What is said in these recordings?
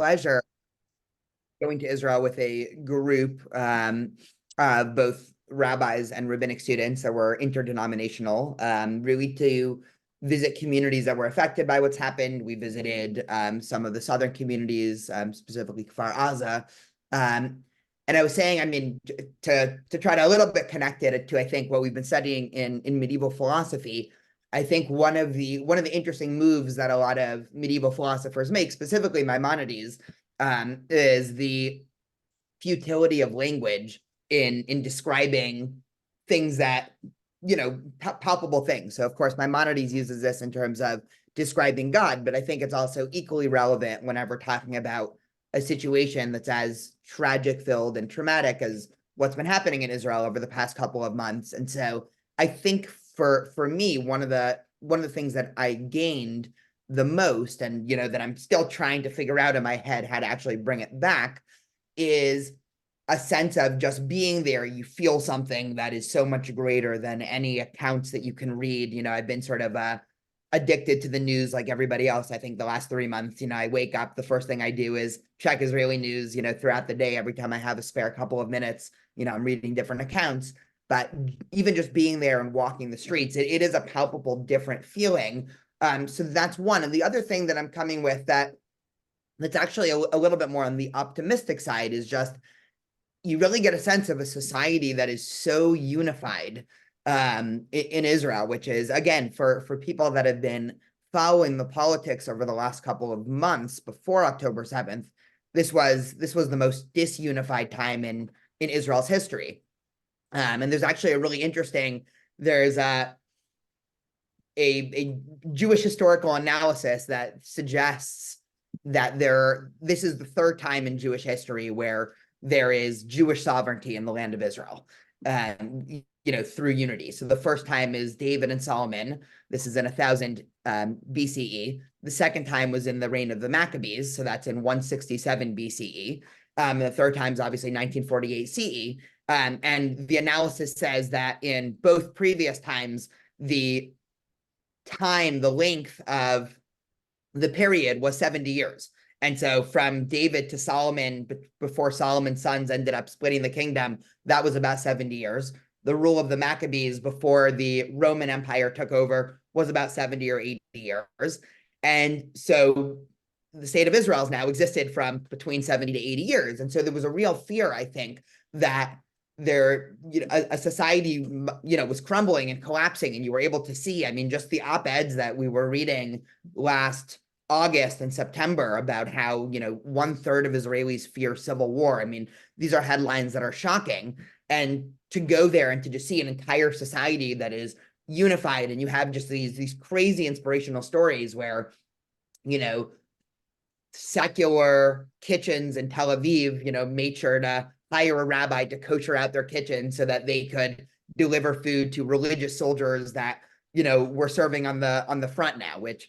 pleasure going to Israel with a group of both rabbis and rabbinic students that were interdenominational, really to visit communities that were affected by what's happened. We visited some of the southern communities, specifically Kfar Aza. And I was saying, I mean, to try to a little bit connect it to, I think, what we've been studying in medieval philosophy. I think one of the interesting moves that a lot of medieval philosophers make, specifically Maimonides, is the futility of language in describing things that, palpable things. So of course, Maimonides uses this in terms of describing God, but I think it's also equally relevant whenever talking about a situation that's as tragic filled and traumatic as what's been happening in Israel over the past couple of months. And so I think for me, one of the things that I gained the most, and that I'm still trying to figure out in my head how to actually bring it back, is a sense of just being there. You feel something that is so much greater than any accounts that you can read. I've been sort of addicted to the news like everybody else. I think the last 3 months, I wake up, the first thing I do is check Israeli news, throughout the day. Every time I have a spare couple of minutes, I'm reading different accounts. But even just being there and walking the streets, it is a palpable different feeling. So that's one. And the other thing that I'm coming with that's actually a little bit more on the optimistic side is just, you really get a sense of a society that is so unified in Israel, which is, again, for people that have been following the politics over the last couple of months before October 7th, this was the most disunified time in Israel's history. And there's actually a really interesting, there's a Jewish historical analysis that suggests that this is the third time in Jewish history where there is Jewish sovereignty in the land of Israel, through unity. So the first time is David and Solomon. This is in 1000 BCE. The second time was in the reign of the Maccabees. So that's in 167 BCE. And the third time is obviously 1948 CE. And the analysis says that in both previous times, the length of the period was 70 years. And so from David to Solomon, before Solomon's sons ended up splitting the kingdom, that was about 70 years. The rule of the Maccabees before the Roman Empire took over was about 70 or 80 years. And so the state of Israel has now existed from between 70 to 80 years. And so there was a real fear, I think, that a society, was crumbling and collapsing. And you were able to see, I mean, just the op-eds that we were reading last August and September about how, 1/3 of Israelis fear civil war. I mean, these are headlines that are shocking. And to go there and to just see an entire society that is unified, and you have just these crazy inspirational stories where, secular kitchens in Tel Aviv, made sure to hire a rabbi to kosher out their kitchen so that they could deliver food to religious soldiers that, were serving on the front now, which,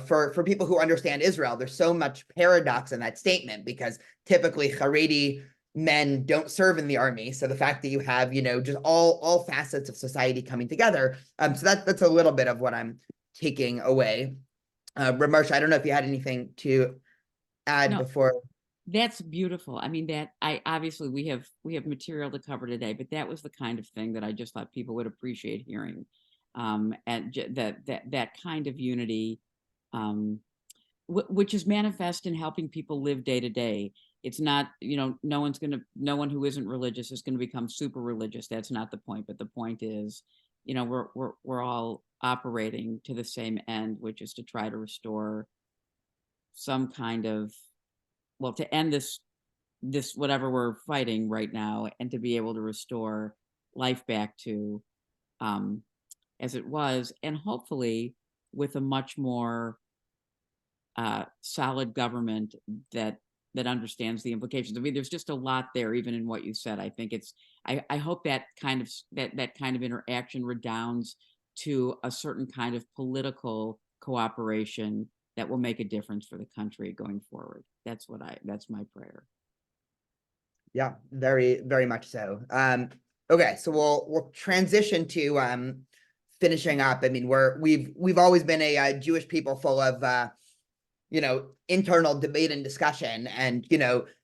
for people who understand Israel, there's so much paradox in that statement, because typically Haredi men don't serve in the army. So the fact that you have, just all facets of society coming together. So that's a little bit of what I'm taking away. Ramesh, I don't know if you had anything to add before. That's beautiful. I mean, obviously we have material to cover today, but that was the kind of thing that I just thought people would appreciate hearing. And that kind of unity, which is manifest in helping people live day to day. It's not, no one who isn't religious is going to become super religious. That's not the point. But the point is, we're all operating to the same end, which is to try to restore some kind of, to end this whatever we're fighting right now, and to be able to restore life back to as it was, and hopefully with a much more solid government that understands the implications. I mean, there's just a lot there, even in what you said. I think I hope that kind of interaction redounds to a certain kind of political cooperation that will make a difference for the country going forward. That's my prayer. Yeah, very, very much so. Okay, so we'll transition to finishing up. I mean, we've always been a Jewish people full of internal debate and discussion. And,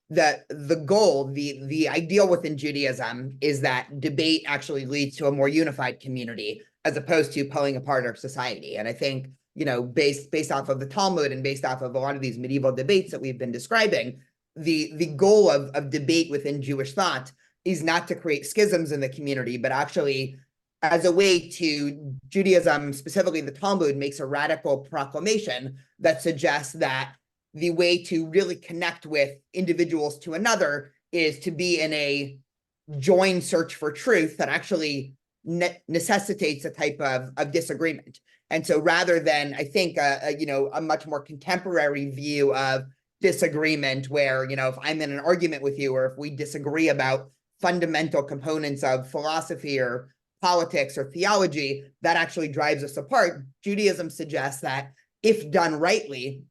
the goal, the ideal within Judaism is that debate actually leads to a more unified community as opposed to pulling apart our society. And I think, based off of the Talmud and based off of a lot of these medieval debates that we've been describing, the goal of debate within Jewish thought is not to create schisms in the community, but actually as a way to Judaism, specifically the Talmud, makes a radical proclamation that suggests that the way to really connect with individuals to another is to be in a joint search for truth that actually necessitates a type of disagreement. And so rather than, I think, a much more contemporary view of disagreement where, if I'm in an argument with you or if we disagree about fundamental components of philosophy or politics or theology, that actually drives us apart. Judaism suggests that if done rightly,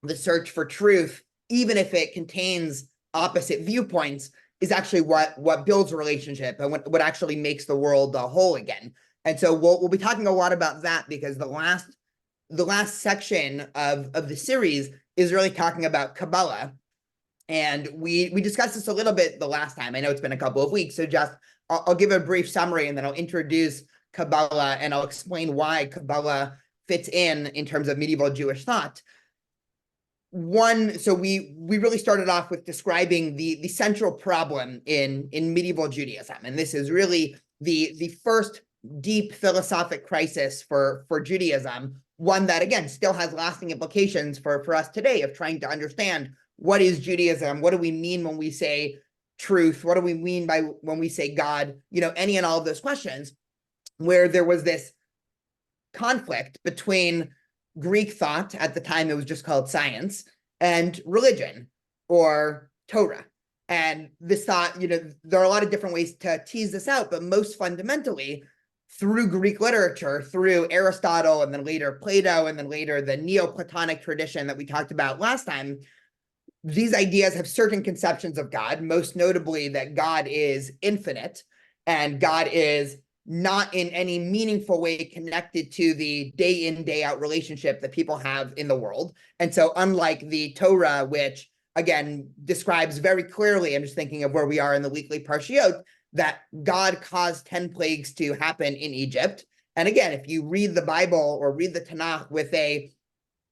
the search for truth, even if it contains opposite viewpoints, is actually what builds a relationship and what actually makes the world a whole again. And so we'll be talking a lot about that, because the last section of the series is really talking about Kabbalah. And we discussed this a little bit the last time. I know it's been a couple of weeks, so just I'll give a brief summary and then I'll introduce Kabbalah and I'll explain why Kabbalah fits in terms of medieval Jewish thought. So we really started off with describing the central problem in medieval Judaism. And this is really the first deep philosophic crisis for Judaism, one that, again, still has lasting implications for us today of trying to understand what is Judaism, what do we mean when we say truth, what do we mean by when we say God, any and all of those questions, where there was this conflict between Greek thought, at the time it was just called science, and religion or Torah. And this thought, there are a lot of different ways to tease this out, but most fundamentally, through Greek literature, through Aristotle and then later Plato and then later the Neoplatonic tradition that we talked about last time, these ideas have certain conceptions of God, most notably that God is infinite and God is not in any meaningful way connected to the day in, day out relationship that people have in the world. And so unlike the Torah, which again describes very clearly, I'm just thinking of where we are in the weekly Parshiot, that God caused 10 plagues to happen in Egypt. And again, if you read the Bible or read the Tanakh with a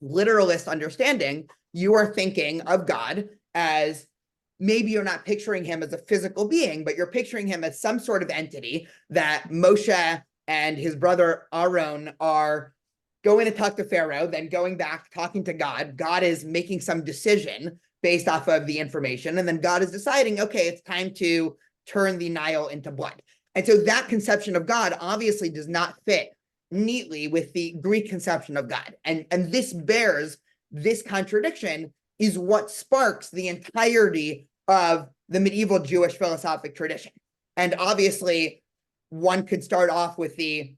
literalist understanding, you are thinking of God as, maybe you're not picturing him as a physical being, but you're picturing him as some sort of entity that Moshe and his brother Aaron are going to talk to Pharaoh, then going back, talking to God. God is making some decision based off of the information. And then God is deciding, okay, it's time to turn the Nile into blood. And so that conception of God obviously does not fit neatly with the Greek conception of God. And this contradiction is what sparks the entirety of the medieval Jewish philosophic tradition. And obviously, one could start off with the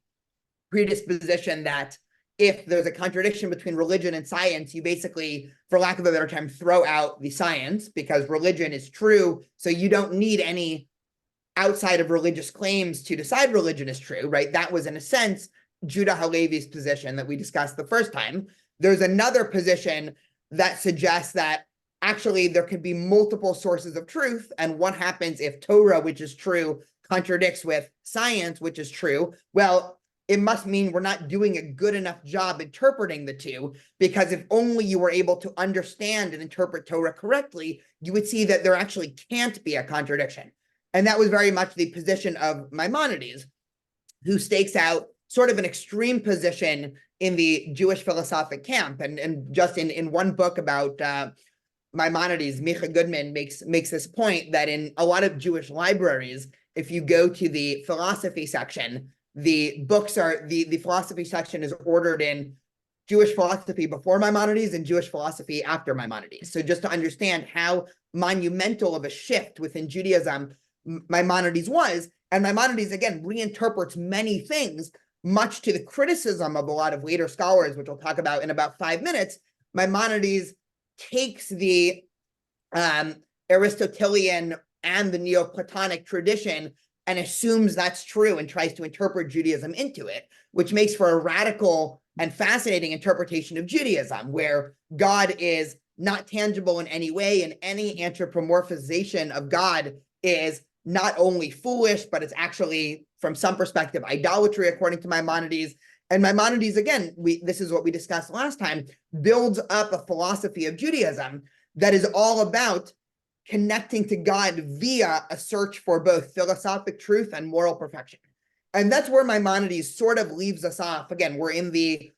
predisposition that if there's a contradiction between religion and science, you basically, for lack of a better term, throw out the science because religion is true. So you don't need any outside of religious claims to decide religion is true, right? That was, in a sense, Judah Halevi's position that we discussed the first time. There's another position that suggests that actually there could be multiple sources of truth. And what happens if Torah, which is true, contradicts with science, which is true? Well, it must mean we're not doing a good enough job interpreting the two, because if only you were able to understand and interpret Torah correctly, you would see that there actually can't be a contradiction. And that was very much the position of Maimonides, who stakes out sort of an extreme position in the Jewish philosophic camp. And just in one book about Maimonides, Micha Goodman makes this point that in a lot of Jewish libraries, if you go to the philosophy section, the philosophy section is ordered in Jewish philosophy before Maimonides and Jewish philosophy after Maimonides. So just to understand how monumental of a shift within Judaism Maimonides was, and Maimonides, again, reinterprets many things, much to the criticism of a lot of later scholars, which we'll talk about in about 5 minutes. Maimonides takes the Aristotelian and the Neoplatonic tradition and assumes that's true and tries to interpret Judaism into it, which makes for a radical and fascinating interpretation of Judaism, where God is not tangible in any way, and any anthropomorphization of God is not only foolish, but it's actually, from some perspective, idolatry, according to Maimonides. And Maimonides, again, this is what we discussed last time, builds up a philosophy of Judaism that is all about connecting to God via a search for both philosophic truth and moral perfection. And that's where Maimonides sort of leaves us off. Again, we're in the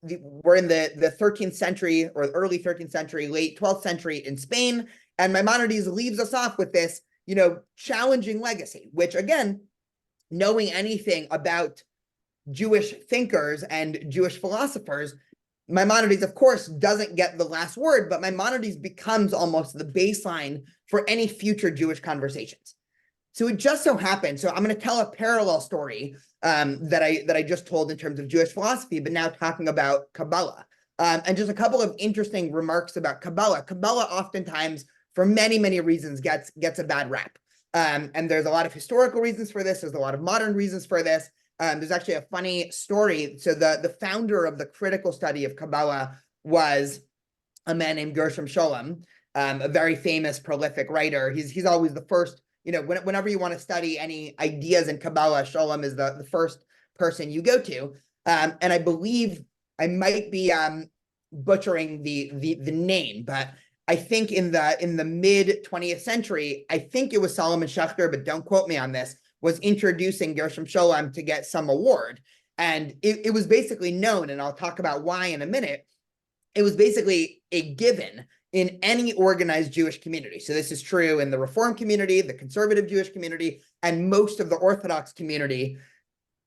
13th century, or early 13th century, late 12th century in Spain. And Maimonides leaves us off with this, challenging legacy, which, again, knowing anything about Jewish thinkers and Jewish philosophers, Maimonides, of course, doesn't get the last word, but Maimonides becomes almost the baseline for any future Jewish conversations. So it just so happened, so I'm going to tell a parallel story that I just told in terms of Jewish philosophy, but now talking about Kabbalah. And just a couple of interesting remarks about Kabbalah. Kabbalah oftentimes, for many, many reasons, gets a bad rap. And there's a lot of historical reasons for this. There's a lot of modern reasons for this. There's actually a funny story. So the founder of the critical study of Kabbalah was a man named Gershom Scholem, a very famous, prolific writer. He's always the first, whenever you want to study any ideas in Kabbalah, Scholem is the first person you go to. And I believe I might be butchering the name, but I think in the mid 20th century, I think it was Solomon Schechter, but don't quote me on this, was introducing Gershom Scholem to get some award. And it was basically known, and I'll talk about why in a minute, it was basically a given in any organized Jewish community. So this is true in the Reform community, the conservative Jewish community, and most of the Orthodox community,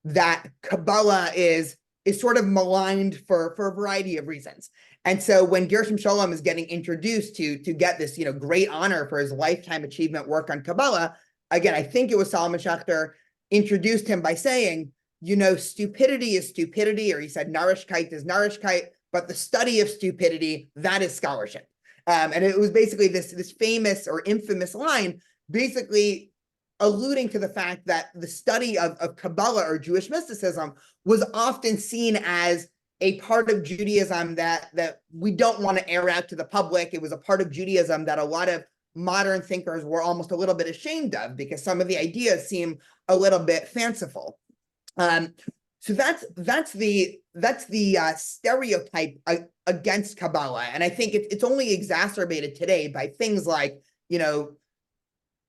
that Kabbalah is sort of maligned for a variety of reasons. And so when Gershom Scholem is getting introduced to get this, great honor for his lifetime achievement work on Kabbalah, again, I think it was Solomon Schechter, introduced him by saying, stupidity is stupidity, or he said narishkeit is narishkeit, but the study of stupidity, that is scholarship. And it was basically this famous or infamous line, basically alluding to the fact that the study of Kabbalah or Jewish mysticism was often seen as a part of Judaism that we don't want to air out to the public. It was a part of Judaism that a lot of modern thinkers were almost a little bit ashamed of, because some of the ideas seem a little bit fanciful. So that's the stereotype against Kabbalah, and I think it's only exacerbated today by things like,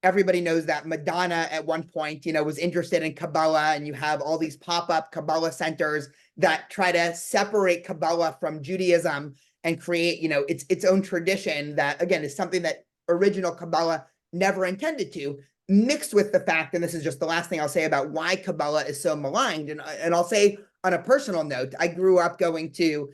everybody knows that Madonna at one point, was interested in Kabbalah, and you have all these pop-up Kabbalah centers that try to separate Kabbalah from Judaism and create, its own tradition that, again, is something that original Kabbalah never intended to, mixed with the fact, and this is just the last thing I'll say about why Kabbalah is so maligned, and I'll say on a personal note, I grew up going to,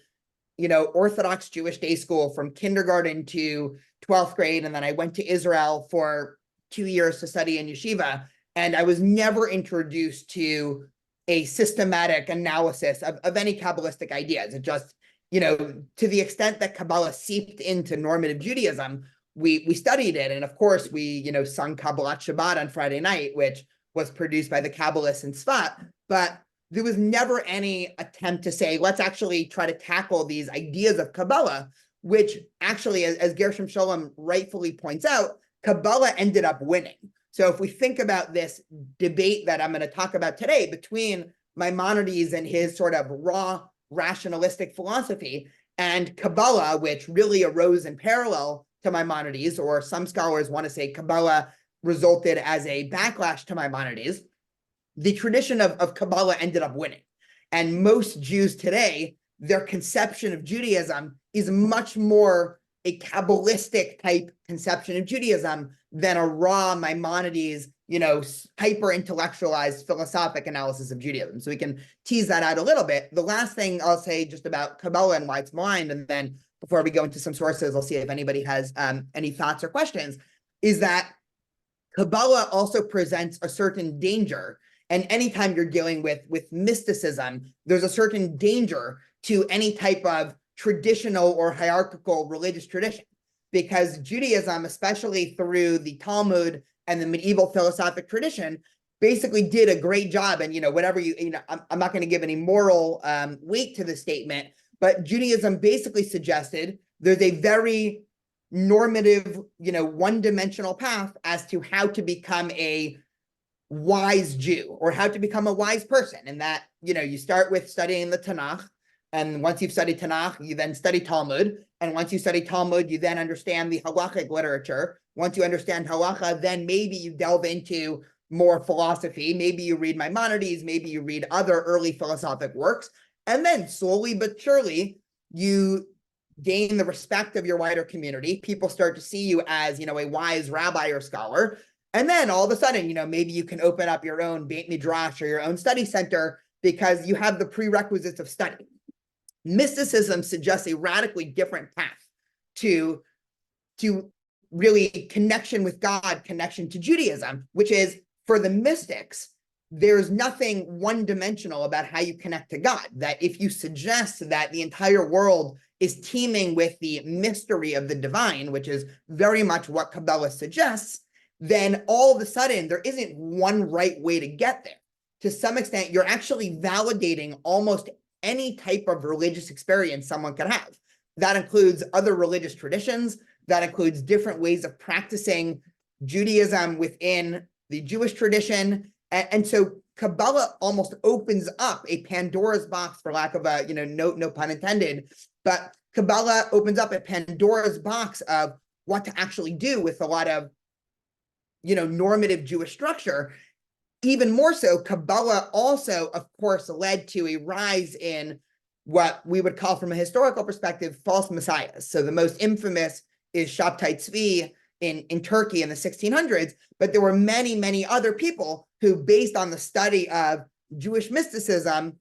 Orthodox Jewish day school from kindergarten to 12th grade, and then I went to Israel for 2 years to study in yeshiva, and I was never introduced to a systematic analysis of any Kabbalistic ideas. It just, to the extent that Kabbalah seeped into normative Judaism, we studied it. And of course, we, sung Kabbalat Shabbat on Friday night, which was produced by the Kabbalists in Tzfat. But there was never any attempt to say, let's actually try to tackle these ideas of Kabbalah, which actually, as Gershom Scholem rightfully points out, Kabbalah ended up winning. So if we think about this debate that I'm going to talk about today between Maimonides and his sort of raw rationalistic philosophy, and Kabbalah, which really arose in parallel to Maimonides, or some scholars want to say Kabbalah resulted as a backlash to Maimonides, the tradition of Kabbalah ended up winning. And most Jews today, their conception of Judaism is much more a Kabbalistic type conception of Judaism than a raw Maimonides, hyper-intellectualized philosophic analysis of Judaism. So we can tease that out a little bit. The last thing I'll say just about Kabbalah and why it's maligned, and then before we go into some sources, I'll see if anybody has any thoughts or questions, is that Kabbalah also presents a certain danger. And anytime you're dealing with mysticism, there's a certain danger to any type of traditional or hierarchical religious tradition, because Judaism, especially through the Talmud and the medieval philosophic tradition, basically did a great job. And, whatever I'm not going to give any moral weight to the statement, but Judaism basically suggested there's a very normative, one-dimensional path as to how to become a wise Jew or how to become a wise person. And that, you start with studying the Tanakh. And once you've studied Tanakh, you then study Talmud. And once you study Talmud, you then understand the halachic literature. Once you understand halacha, then maybe you delve into more philosophy. Maybe you read Maimonides, maybe you read other early philosophic works. And then slowly but surely, you gain the respect of your wider community. People start to see you as, a wise rabbi or scholar. And then all of a sudden, maybe you can open up your own Beit Midrash or your own study center because you have the prerequisites of study. Mysticism suggests a radically different path to really connection with God, connection to Judaism, which is for the mystics, there's nothing one-dimensional about how you connect to God. That if you suggest that the entire world is teeming with the mystery of the divine, which is very much what Kabbalah suggests, then all of a sudden there isn't one right way to get there. To some extent, you're actually validating almost any type of religious experience someone can have. That includes other religious traditions, that includes different ways of practicing Judaism within the Jewish tradition. And so Kabbalah almost opens up a Pandora's box, for lack of a, no pun intended, but Kabbalah opens up a Pandora's box of what to actually do with a lot of, normative Jewish structure. Even more so, Kabbalah also, of course, led to a rise in what we would call, from a historical perspective, false messiahs. So the most infamous is Shabtai Tzvi in Turkey in the 1600s, but there were many, many other people who, based on the study of Jewish mysticism,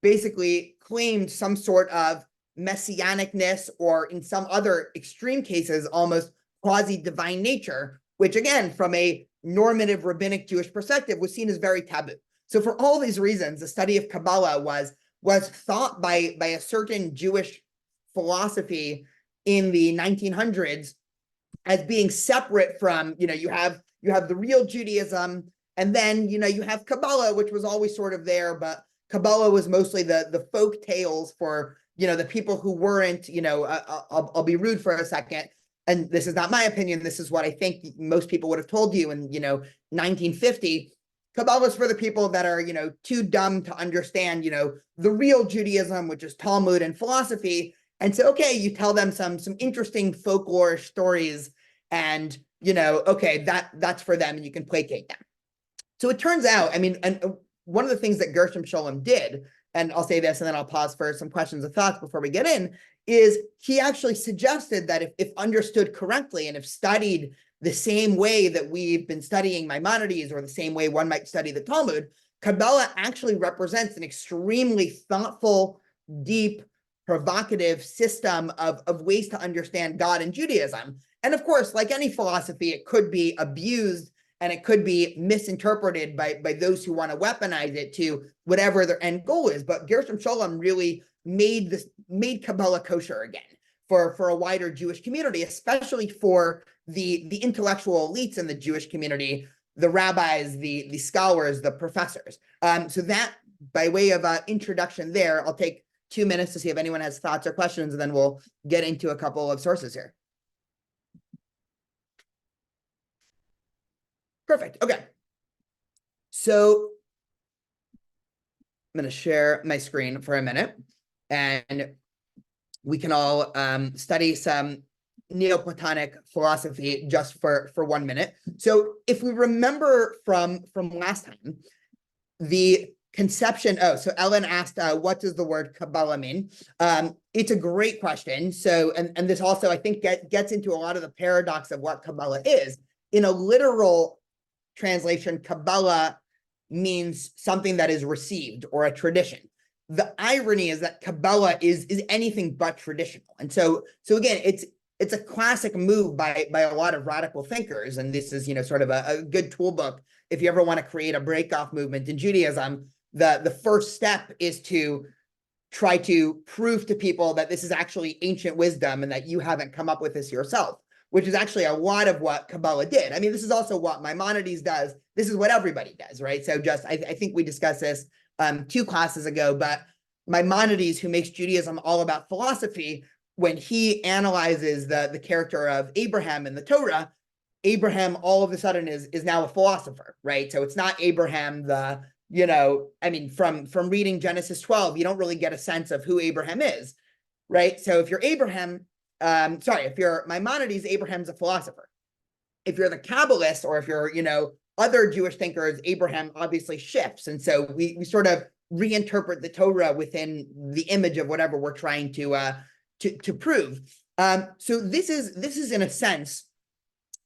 basically claimed some sort of messianicness, or in some other extreme cases, almost quasi-divine nature, which again, from a normative rabbinic Jewish perspective, was seen as very taboo. So for all these reasons, the study of Kabbalah was thought by a certain Jewish philosophy in the 1900s as being separate from, you have the real Judaism, and then, you have Kabbalah, which was always sort of there, but Kabbalah was mostly the folk tales for, the people who weren't, I'll be rude for a second, and this is not my opinion, this is what I think most people would have told you in, 1950, Kabbalah is for the people that are, too dumb to understand, the real Judaism, which is Talmud and philosophy. And so, okay, you tell them some interesting folklore stories, and, okay, that's for them, and you can placate them. So it turns out, and one of the things that Gershom Scholem did, and I'll say this, and then I'll pause for some questions and thoughts before we get in, is he actually suggested that if understood correctly, and if studied the same way that we've been studying Maimonides, or the same way one might study the Talmud, Kabbalah actually represents an extremely thoughtful, deep, provocative system of ways to understand God and Judaism. And of course, like any philosophy, it could be abused and it could be misinterpreted by those who want to weaponize it to whatever their end goal is. But Gershom Scholem really made Kabbalah kosher again for a wider Jewish community, especially for the intellectual elites in the Jewish community, the rabbis, the scholars, the professors. So that, by way of introduction there, I'll take 2 minutes to see if anyone has thoughts or questions, and then we'll get into a couple of sources here. Perfect. Okay. So I'm going to share my screen for a minute, and we can all study some Neoplatonic philosophy just for 1 minute. So if we remember from last time, the conception, so Ellen asked, what does the word Kabbalah mean? It's a great question. So, and this also, I think, gets into a lot of the paradox of what Kabbalah is. In a literal translation, Kabbalah means something that is received, or a tradition. The irony is that Kabbalah is anything but traditional. And so again, it's a classic move by a lot of radical thinkers. And this is, sort of a good toolbook if you ever want to create a breakoff movement in Judaism. The first step is to try to prove to people that this is actually ancient wisdom and that you haven't come up with this yourself. which is actually a lot of what Kabbalah did. I mean, this is also what Maimonides does. This is what everybody does, right? So just, I think we discussed this 2 classes ago, but Maimonides, who makes Judaism all about philosophy, when he analyzes the character of Abraham in the Torah, Abraham all of a sudden is now a philosopher, right? So it's not Abraham I mean, from reading Genesis 12, you don't really get a sense of who Abraham is, right? So if you're if you're Maimonides, Abraham's a philosopher. If you're the Kabbalist, or if you're, other Jewish thinkers, Abraham obviously shifts. And so we sort of reinterpret the Torah within the image of whatever we're trying to prove. So this is in a sense,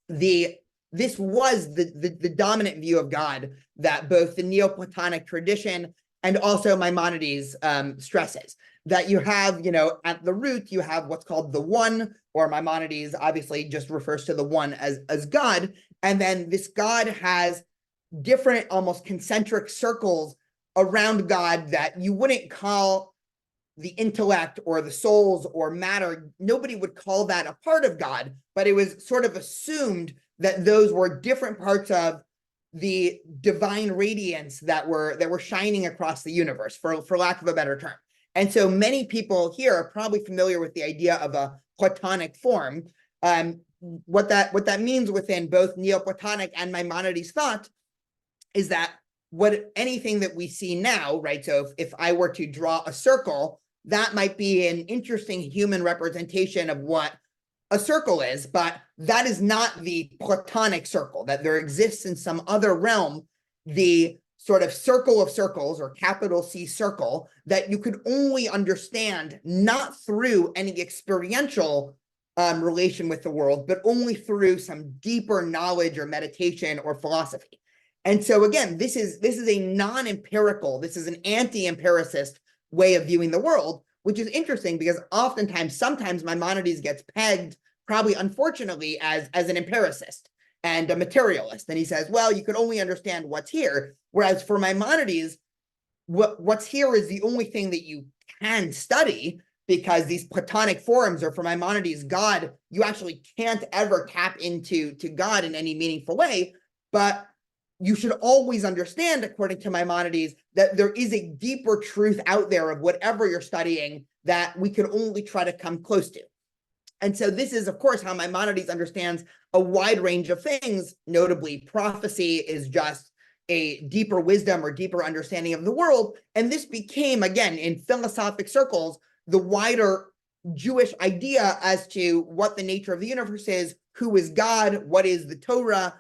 this was the dominant view of God that both the Neoplatonic tradition and also Maimonides stresses. That you have, at the root, you have what's called the one, or Maimonides obviously just refers to the one as God. And then this God has different, almost concentric circles around God that you wouldn't call the intellect or the souls or matter. Nobody would call that a part of God, but it was sort of assumed that those were different parts of the divine radiance that were shining across the universe, for lack of a better term. And so many people here are probably familiar with the idea of a Platonic form. What that means within both Neoplatonic and Maimonides thought is that anything that we see now, right? So if I were to draw a circle, that might be an interesting human representation of what a circle is, but that is not the Platonic circle, that there exists in some other realm, the sort of circle of circles, or capital C circle, that you could only understand not through any experiential relation with the world, but only through some deeper knowledge or meditation or philosophy. And so again, this is a non-empirical, this is an anti-empiricist way of viewing the world, which is interesting because sometimes Maimonides gets pegged, probably unfortunately, as an empiricist and a materialist. And he says, well, you could only understand what's here. Whereas for Maimonides, what's here is the only thing that you can study, because these Platonic forms, or for Maimonides, God, you actually can't ever tap into God in any meaningful way. But you should always understand, according to Maimonides, that there is a deeper truth out there of whatever you're studying that we could only try to come close to. And so this is, of course, how Maimonides understands a wide range of things. Notably, prophecy is just a deeper wisdom or deeper understanding of the world. And this became, again, in philosophic circles, the wider Jewish idea as to what the nature of the universe is, who is God, what is the Torah,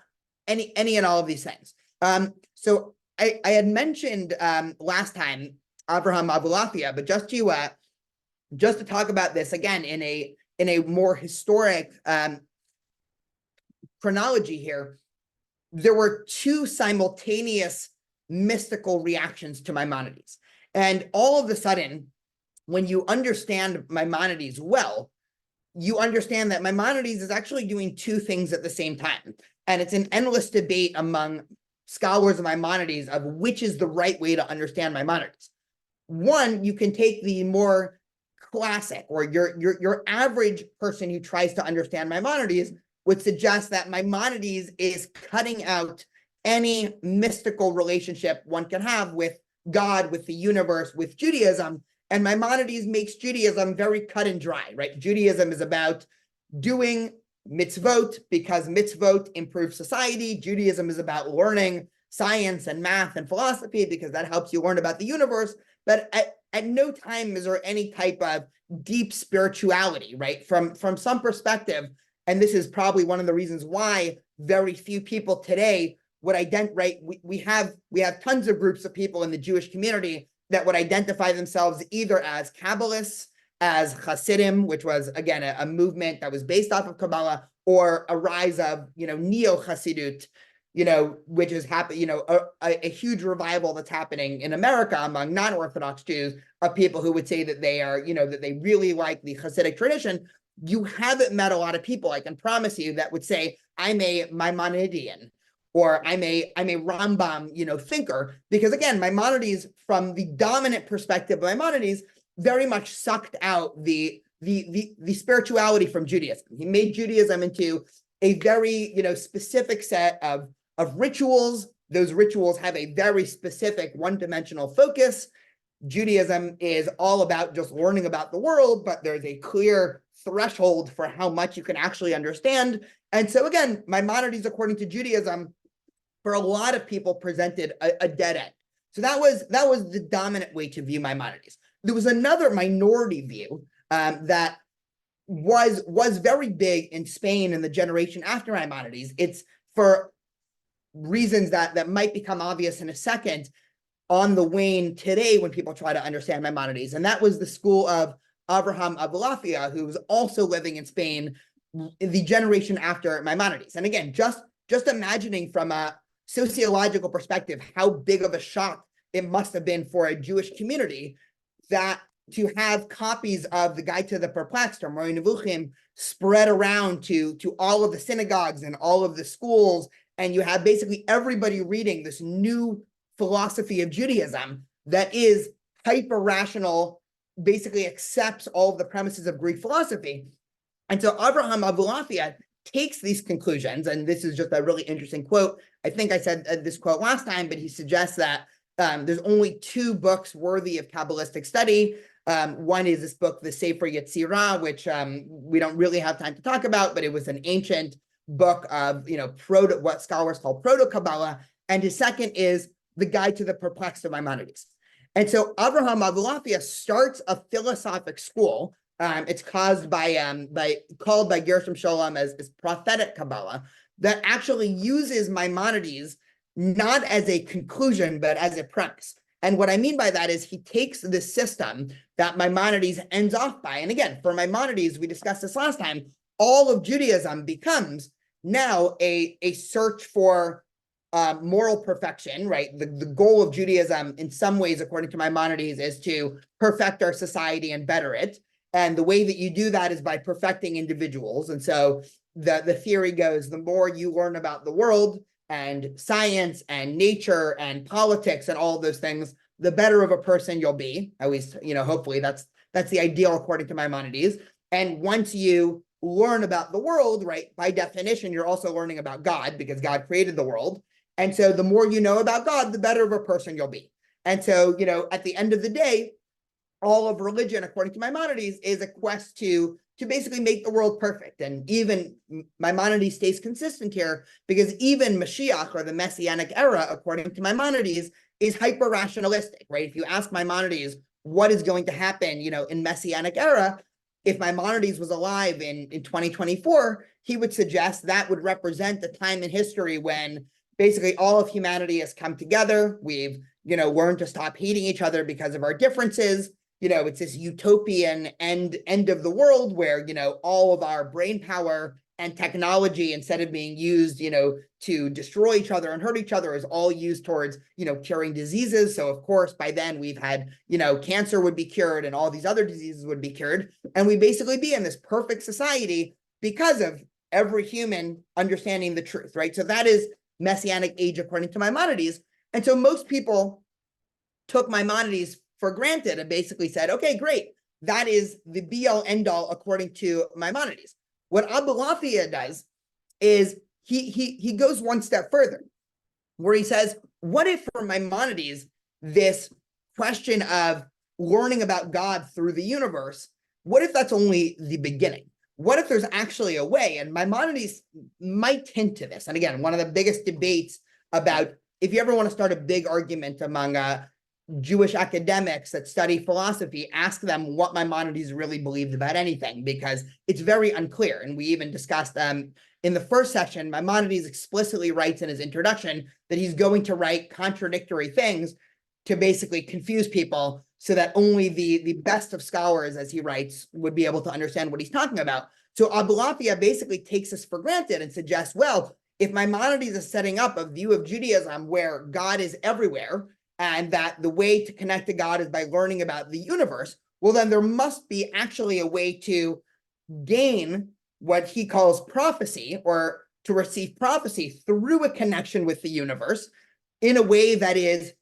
any and all of these things. So I had mentioned last time Avraham Abulafia, but just to talk about this again in a more historic chronology here, there were 2 simultaneous mystical reactions to Maimonides. And all of a sudden, when you understand Maimonides well, you understand that Maimonides is actually doing 2 things at the same time. And it's an endless debate among scholars of Maimonides of which is the right way to understand Maimonides. One, you can take the more classic, or your average person who tries to understand Maimonides would suggest that Maimonides is cutting out any mystical relationship one can have with God, with the universe, with Judaism. And Maimonides makes Judaism very cut and dry, right? Judaism is about doing mitzvot because mitzvot improve society. Judaism is about learning science and math and philosophy because that helps you learn about the universe. But at no time is there any type of deep spirituality, right? From some perspective, and this is probably one of the reasons why very few people today would right? We have tons of groups of people in the Jewish community that would identify themselves either as Kabbalists, as Hasidim, which was, again, a movement that was based off of Kabbalah, or a rise of, neo-Hasidut, which is a huge revival that's happening in America among non-Orthodox Jews, of people who would say that they are, that they really like the Hasidic tradition. You haven't met a lot of people, I can promise you, that would say, I'm a Maimonidean, or I'm a Rambam, thinker, because again, Maimonides, from the dominant perspective of Maimonides, very much sucked out the the spirituality from Judaism. He made Judaism into a very, specific set of rituals. Those rituals have a very specific one-dimensional focus. Judaism is all about just learning about the world, but there's a clear threshold for how much you can actually understand. And so again, Maimonides, according to Judaism, for a lot of people presented a dead end. So that was the dominant way to view Maimonides. There was another minority view that was very big in Spain in the generation after Maimonides. It's for reasons that might become obvious in a second, on the wane today when people try to understand Maimonides. And that was the school of Abraham Abulafia, who was also living in Spain in the generation after Maimonides. And again, just imagining from a sociological perspective how big of a shock it must have been for a Jewish community that to have copies of the Guide to the Perplexed or Moreh Nevuchim spread around to all of the synagogues and all of the schools, and you have basically everybody reading this new philosophy of Judaism that is hyper-rational, basically accepts all of the premises of Greek philosophy. And so Abraham Abulafia takes these conclusions, and this is just a really interesting quote. I think I said this quote last time, but he suggests that there's only two books worthy of Kabbalistic study. One is this book, the Sefer Yetzirah, which we don't really have time to talk about, but it was an ancient book of, what scholars call proto-Kabbalah. And his second is the Guide to the Perplexed of Maimonides. And so Abraham Abulafia starts a philosophic school. It's called by Gershom Scholem as prophetic Kabbalah, that actually uses Maimonides not as a conclusion, but as a premise. And what I mean by that is he takes this system that Maimonides ends off by. And again, for Maimonides, we discussed this last time, all of Judaism becomes now a search for moral perfection, right? The goal of Judaism in some ways, according to Maimonides, is to perfect our society and better it. And the way that you do that is by perfecting individuals. And so the theory goes, the more you learn about the world and science and nature and politics and all of those things, the better of a person you'll be. At least, hopefully that's the ideal according to Maimonides. And once you learn about the world, right, by definition, you're also learning about God because God created the world. And so the more you know about God, the better of a person you'll be. And so, at the end of the day, all of religion, according to Maimonides, is a quest to basically make the world perfect. And even Maimonides stays consistent here because even Mashiach, or the Messianic era, according to Maimonides, is hyper-rationalistic, right? If you ask Maimonides what is going to happen, in Messianic era, if Maimonides was alive in 2024, he would suggest that would represent a time in history when basically all of humanity has come together. We've, learned to stop hating each other because of our differences. It's this utopian end of the world where, all of our brain power and technology, instead of being used, to destroy each other and hurt each other, is all used towards, curing diseases. So of course, by then we've had, cancer would be cured and all these other diseases would be cured. And we basically be in this perfect society because of every human understanding the truth, right? So that is Messianic age according to Maimonides. And so most people took Maimonides for granted and basically said, okay, great, that is the be-all end-all according to Maimonides. What Abulafia does is he goes one step further, where he says, what if for Maimonides, this question of learning about God through the universe, what if that's only the beginning? What if there's actually a way? And Maimonides might hint to this. And again, one of the biggest debates about, if you ever want to start a big argument among Jewish academics that study philosophy, ask them what Maimonides really believed about anything, because it's very unclear. And we even discussed in the first session, Maimonides explicitly writes in his introduction that he's going to write contradictory things to basically confuse people so that only the best of scholars, as he writes, would be able to understand what he's talking about. So Abulafia basically takes this for granted and suggests, well, if Maimonides is setting up a view of Judaism where God is everywhere, and that the way to connect to God is by learning about the universe, well, then there must be actually a way to gain what he calls prophecy, or to receive prophecy through a connection with the universe in a way that is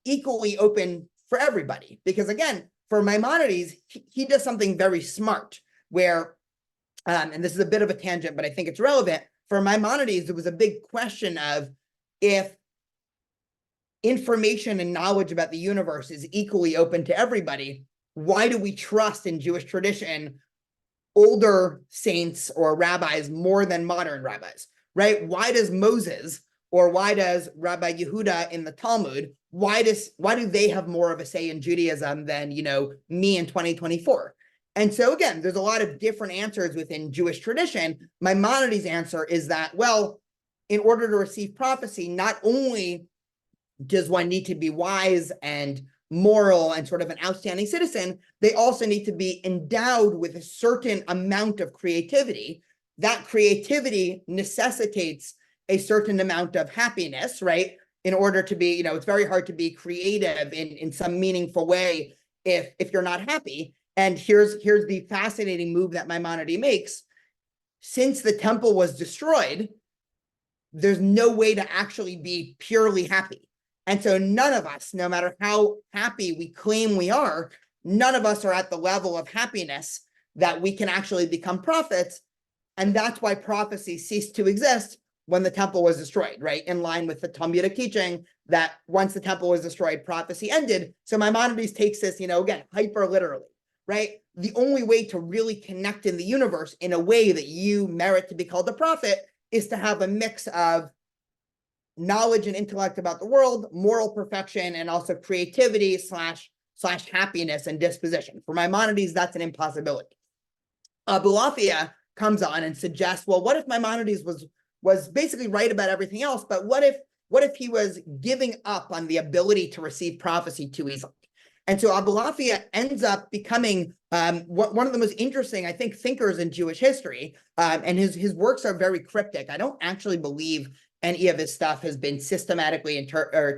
equally open for everybody. Because again, for Maimonides, he does something very smart. where, and this is a bit of a tangent, but I think it's relevant, for Maimonides, there was a big question of if information and knowledge about the universe is equally open to everybody, why do we trust in Jewish tradition older saints or rabbis more than modern rabbis, right? Why does Moses or why does Rabbi Yehuda in the Talmud, why do they have more of a say in Judaism than, me in 2024? And so again, there's a lot of different answers within Jewish tradition. Maimonides' answer is that, well, in order to receive prophecy, not only does one need to be wise and moral and sort of an outstanding citizen, they also need to be endowed with a certain amount of creativity. That creativity necessitates a certain amount of happiness, right? In order to be, it's very hard to be creative in some meaningful way if you're not happy. And here's the fascinating move that Maimonides makes. Since the temple was destroyed, there's no way to actually be purely happy. And so none of us, no matter how happy we claim we are, none of us are at the level of happiness that we can actually become prophets. And that's why prophecy ceased to exist when the temple was destroyed, right? In line with the Talmudic teaching that once the temple was destroyed, prophecy ended. So Maimonides takes this, again, hyper literally, right? The only way to really connect in the universe in a way that you merit to be called a prophet is to have a mix of knowledge and intellect about the world, moral perfection, and also creativity slash happiness and disposition. For Maimonides, that's an impossibility. Abulafia comes on and suggests, well, what if Maimonides was basically right about everything else, but what if he was giving up on the ability to receive prophecy too easily? And so Abulafia ends up becoming one of the most interesting, I think, thinkers in Jewish history. And his works are very cryptic. I don't actually believe any of his stuff has been systematically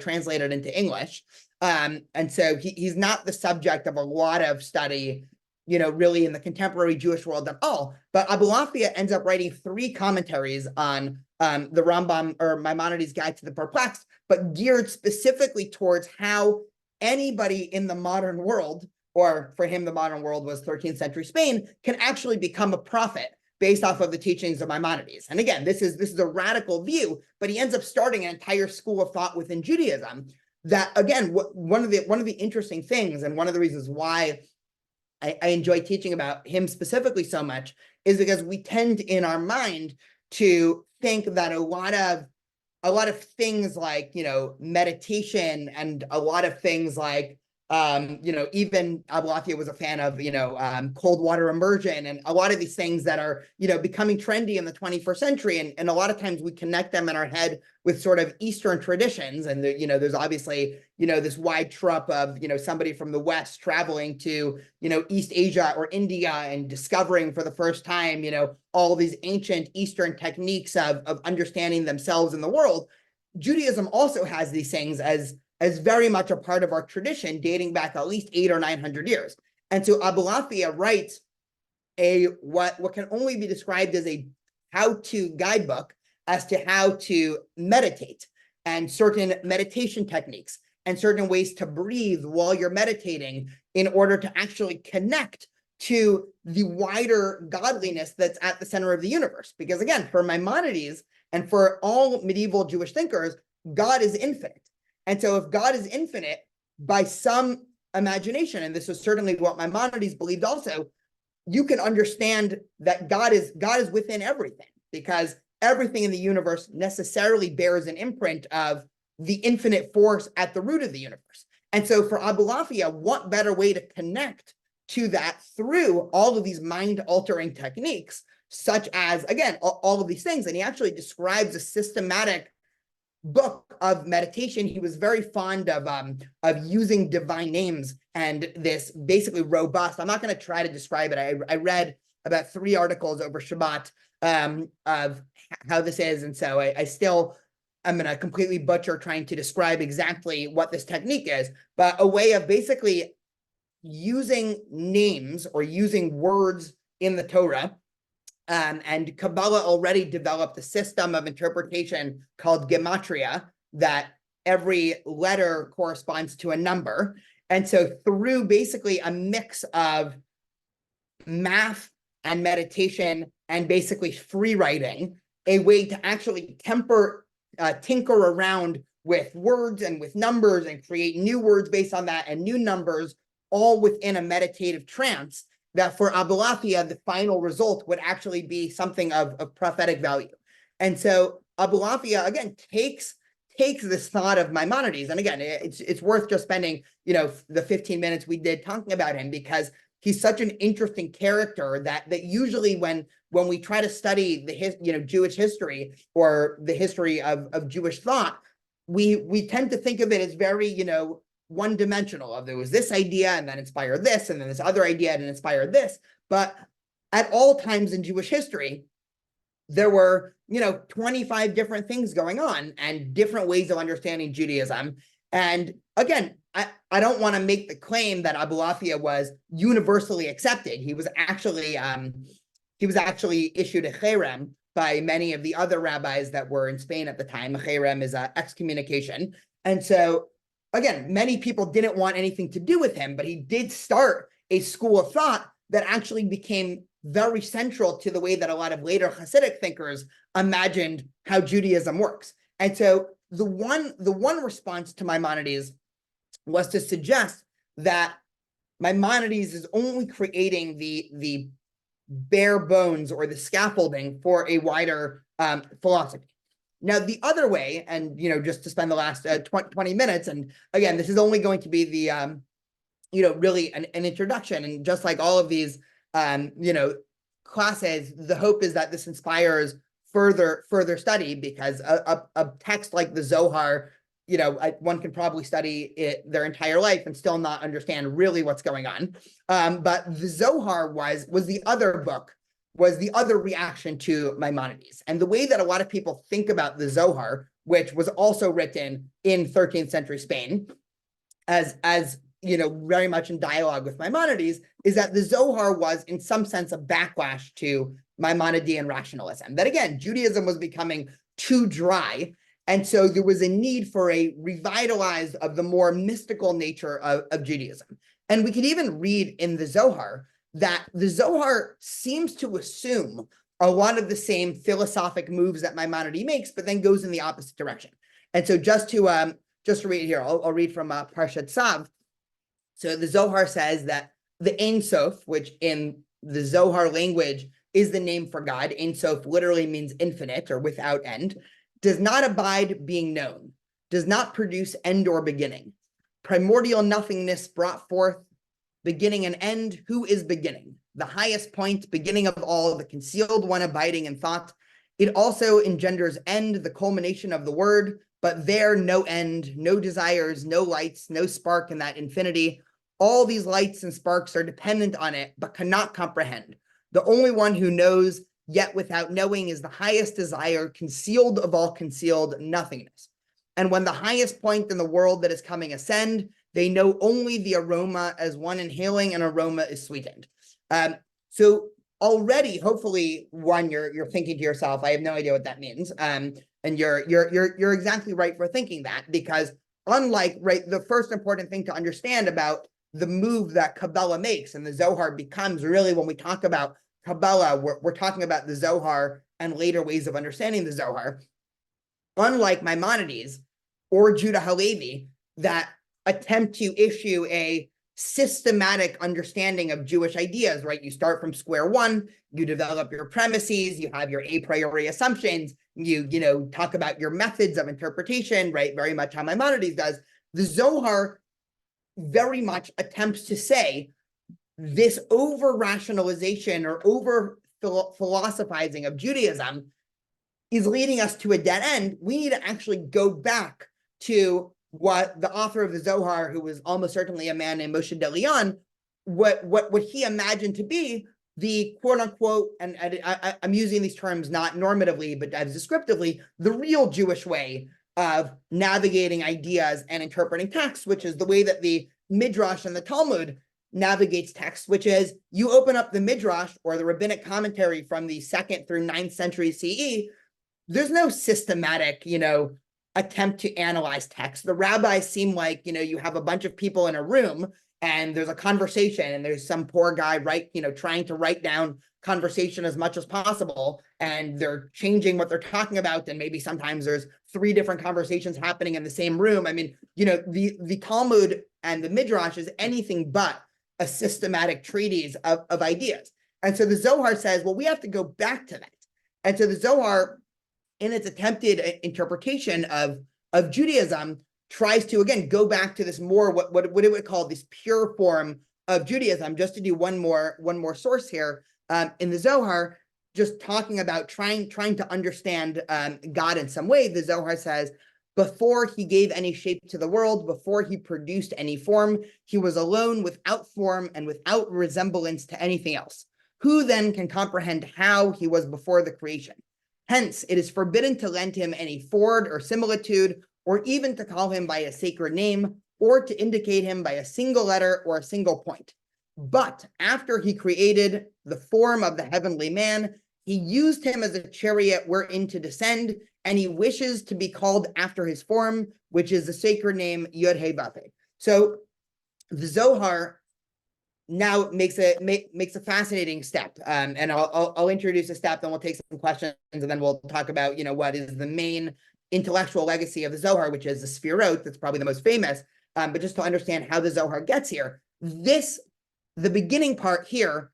translated into English. And so he's not the subject of a lot of study, really in the contemporary Jewish world at all. But Abulafia ends up writing 3 commentaries on the Rambam or Maimonides' Guide to the Perplexed, but geared specifically towards how anybody in the modern world, or for him, the modern world was 13th century Spain, can actually become a prophet based off of the teachings of Maimonides. And again, this is a radical view, but he ends up starting an entire school of thought within Judaism that, again, one of the interesting things, and one of the reasons why I enjoy teaching about him specifically so much, is because we tend in our mind to think that a lot of things like, meditation, and a lot of things like, even Abulafia was a fan of, cold water immersion, and a lot of these things that are, becoming trendy in the 21st century. And a lot of times we connect them in our head with sort of Eastern traditions. And, there's obviously, this wide trope of, somebody from the West traveling to, East Asia or India and discovering for the first time, all these ancient Eastern techniques of understanding themselves in the world. Judaism also has these things as very much a part of our tradition, dating back at least 800 or 900 years. And so Abulafia writes what can only be described as a how-to guidebook as to how to meditate, and certain meditation techniques and certain ways to breathe while you're meditating in order to actually connect to the wider godliness that's at the center of the universe. Because again, for Maimonides and for all medieval Jewish thinkers, God is infinite. And so if God is infinite, by some imagination, and this is certainly what Maimonides believed also, you can understand that God is within everything, because everything in the universe necessarily bears an imprint of the infinite force at the root of the universe. And so for Abulafia, what better way to connect to that through all of these mind-altering techniques, such as, again, all of these things. And he actually describes a systematic book of meditation. He was very fond of using divine names, and this basically robust, I'm not going to try to describe it. I read about 3 articles over Shabbat of how this is, and so I'm going to completely butcher trying to describe exactly what this technique is, but a way of basically using names or using words in the Torah. And Kabbalah already developed a system of interpretation called gematria, that every letter corresponds to a number. And so through basically a mix of math and meditation and basically free writing, a way to actually tinker around with words and with numbers and create new words based on that and new numbers, all within a meditative trance, that for Abulafia, the final result would actually be something of prophetic value. And so Abulafia, again, takes this thought of Maimonides. And again, it's worth just spending, the 15 minutes we did talking about him, because he's such an interesting character that usually when we try to study the Jewish history or the history of Jewish thought, we tend to think of it as very, one-dimensional. Of there was this idea and that inspired this, and then this other idea and inspired this. But at all times in Jewish history, there were, 25 different things going on and different ways of understanding Judaism. And again, I don't want to make the claim that Abulafia was universally accepted. He was actually issued a cherem by many of the other rabbis that were in Spain at the time. A cherem is excommunication. And so, again, many people didn't want anything to do with him, but he did start a school of thought that actually became very central to the way that a lot of later Hasidic thinkers imagined how Judaism works. And so the one response to Maimonides was to suggest that Maimonides is only creating the bare bones or the scaffolding for a wider philosophy. Now, the other way, and just to spend the last 20 minutes, and again, this is only going to be the really an introduction, and just like all of these classes, the hope is that this inspires further study, because a text like the Zohar, one can probably study it their entire life and still not understand really what's going on. But the Zohar was the other book, was the other reaction to Maimonides. And the way that a lot of people think about the Zohar, which was also written in 13th century Spain, as very much in dialogue with Maimonides, is that the Zohar was in some sense a backlash to Maimonidean rationalism. That again, Judaism was becoming too dry. And so there was a need for a revitalized of the more mystical nature of Judaism. And we could even read in the Zohar that the Zohar seems to assume a lot of the same philosophic moves that Maimonides makes, but then goes in the opposite direction. And so just to read here, I'll read from Parshat Tzav. So the Zohar says that the Ein Sof, which in the Zohar language is the name for God, Ein Sof literally means infinite or without end, does not abide being known, does not produce end or beginning. Primordial nothingness brought forth beginning and end. Who is beginning? The highest point, beginning of all, the concealed one abiding in thought. It also engenders end, the culmination of the word, but there no end, no desires, no lights, no spark in that infinity. All these lights and sparks are dependent on it, but cannot comprehend. The only one who knows, yet without knowing, is the highest desire, concealed of all concealed, nothingness. And when the highest point in the world that is coming ascend, they know only the aroma, as one inhaling an aroma is sweetened. So already, hopefully, one, you're thinking to yourself, I have no idea what that means. And you're exactly right for thinking that, because unlike, the first important thing to understand about the move that Kabbalah makes, and the Zohar becomes really, when we talk about Kabbalah, we're talking about the Zohar and later ways of understanding the Zohar. Unlike Maimonides or Judah Halevi, that attempt to issue a systematic understanding of Jewish ideas, right? You start from square one, you develop your premises, you have your a priori assumptions, you talk about your methods of interpretation, right? Very much how Maimonides does. The Zohar very much attempts to say this over-rationalization or over-philosophizing of Judaism is leading us to a dead end. We need to actually go back to what the author of the Zohar, who was almost certainly a man named Moshe de Leon, what he imagined to be the quote-unquote, and I'm using these terms not normatively, but as descriptively, the real Jewish way of navigating ideas and interpreting texts, which is the way that the Midrash and the Talmud navigates text, which is you open up the Midrash or the rabbinic commentary from the 2nd through 9th century CE. There's no systematic, attempt to analyze text. The rabbis seem like, you have a bunch of people in a room and there's a conversation, and there's some poor guy trying to write down conversation as much as possible, and they're changing what they're talking about, and maybe sometimes there's 3 different conversations happening in the same room. I mean, the Talmud and the Midrash is anything but a systematic treatise of ideas. And so the Zohar says, well, we have to go back to that. And so the Zohar, in its attempted interpretation of Judaism, tries to, again, go back to this more, what it would call this pure form of Judaism. Just to do one more source here, in the Zohar, just talking about trying to understand God in some way, the Zohar says, before he gave any shape to the world, before he produced any form, he was alone, without form, and without resemblance to anything else. Who then can comprehend how he was before the creation? Hence, it is forbidden to lend him any ford or similitude, or even to call him by a sacred name, or to indicate him by a single letter or a single point. But after he created the form of the heavenly man, he used him as a chariot wherein to descend, and he wishes to be called after his form, which is the sacred name Yod-Heh-Vav-Heh. So the Zohar now makes a fascinating step, and I'll introduce a step, then we'll take some questions, and then we'll talk about what is the main intellectual legacy of the Zohar, which is the Sfirot. That's probably the most famous. But just to understand how the Zohar gets here, the beginning part here,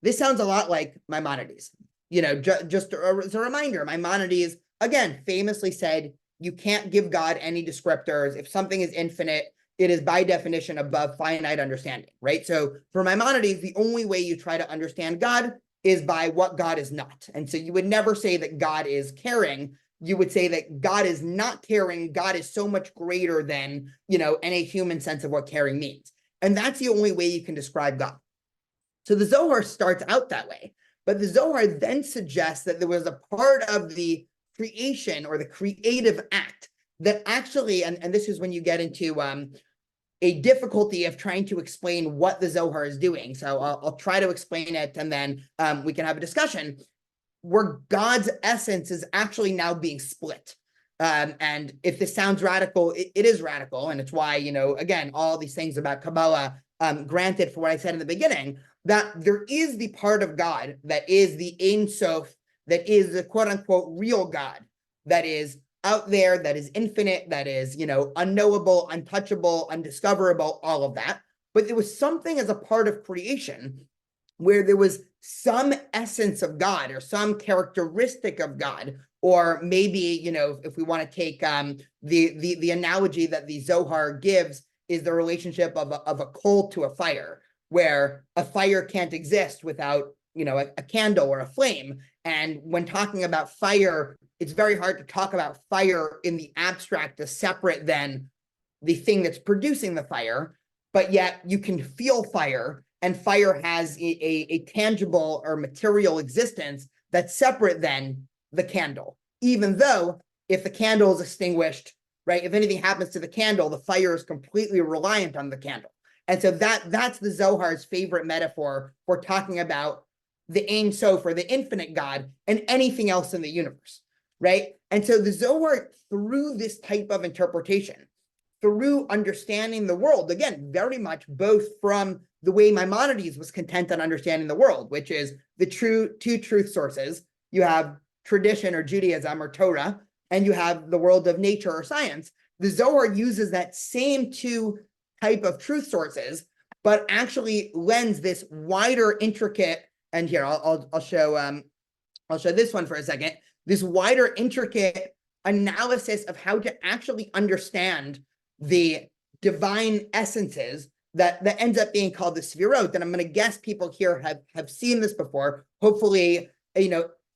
this sounds a lot like Maimonides. Just as a reminder, Maimonides, again, famously said, you can't give God any descriptors. If something is infinite, it is by definition above finite understanding, right? So for Maimonides, the only way you try to understand God is by what God is not. And so you would never say that God is caring. You would say that God is not caring. God is so much greater than, any human sense of what caring means. And that's the only way you can describe God. So the Zohar starts out that way. But the Zohar then suggests that there was a part of the creation or the creative act that actually, and this is when you get into a difficulty of trying to explain what the Zohar is doing. So I'll try to explain it, and then we can have a discussion, where God's essence is actually now being split. And if this sounds radical, it is radical. And it's why, again, all these things about Kabbalah, granted for what I said in the beginning, that there is the part of God that is the Ein Sof, that is the quote unquote real God, that is out there, that is infinite, that is, unknowable, untouchable, undiscoverable, all of that. But there was something as a part of creation where there was some essence of God or some characteristic of God, or maybe, if we want to take the analogy that the Zohar gives is the relationship of a coal to a fire, where a fire can't exist without, a candle or a flame. And when talking about fire, it's very hard to talk about fire in the abstract as separate than the thing that's producing the fire, but yet you can feel fire, and fire has a tangible or material existence that's separate than the candle. Even though if the candle is extinguished, right, if anything happens to the candle, the fire is completely reliant on the candle. And so that's the Zohar's favorite metaphor for talking about the Ein Sof, or the infinite God, and anything else in the universe, right? And so the Zohar, through this type of interpretation, through understanding the world, again, very much both from the way Maimonides was content on understanding the world, which is the two truth sources. You have tradition or Judaism or Torah, and you have the world of nature or science. The Zohar uses that same two type of truth sources, but actually lends this wider, intricate, and here I'll show this one for a second, this wider, intricate analysis of how to actually understand the divine essences that ends up being called the Sfirot. And I'm going to guess people here have seen this before. Hopefully,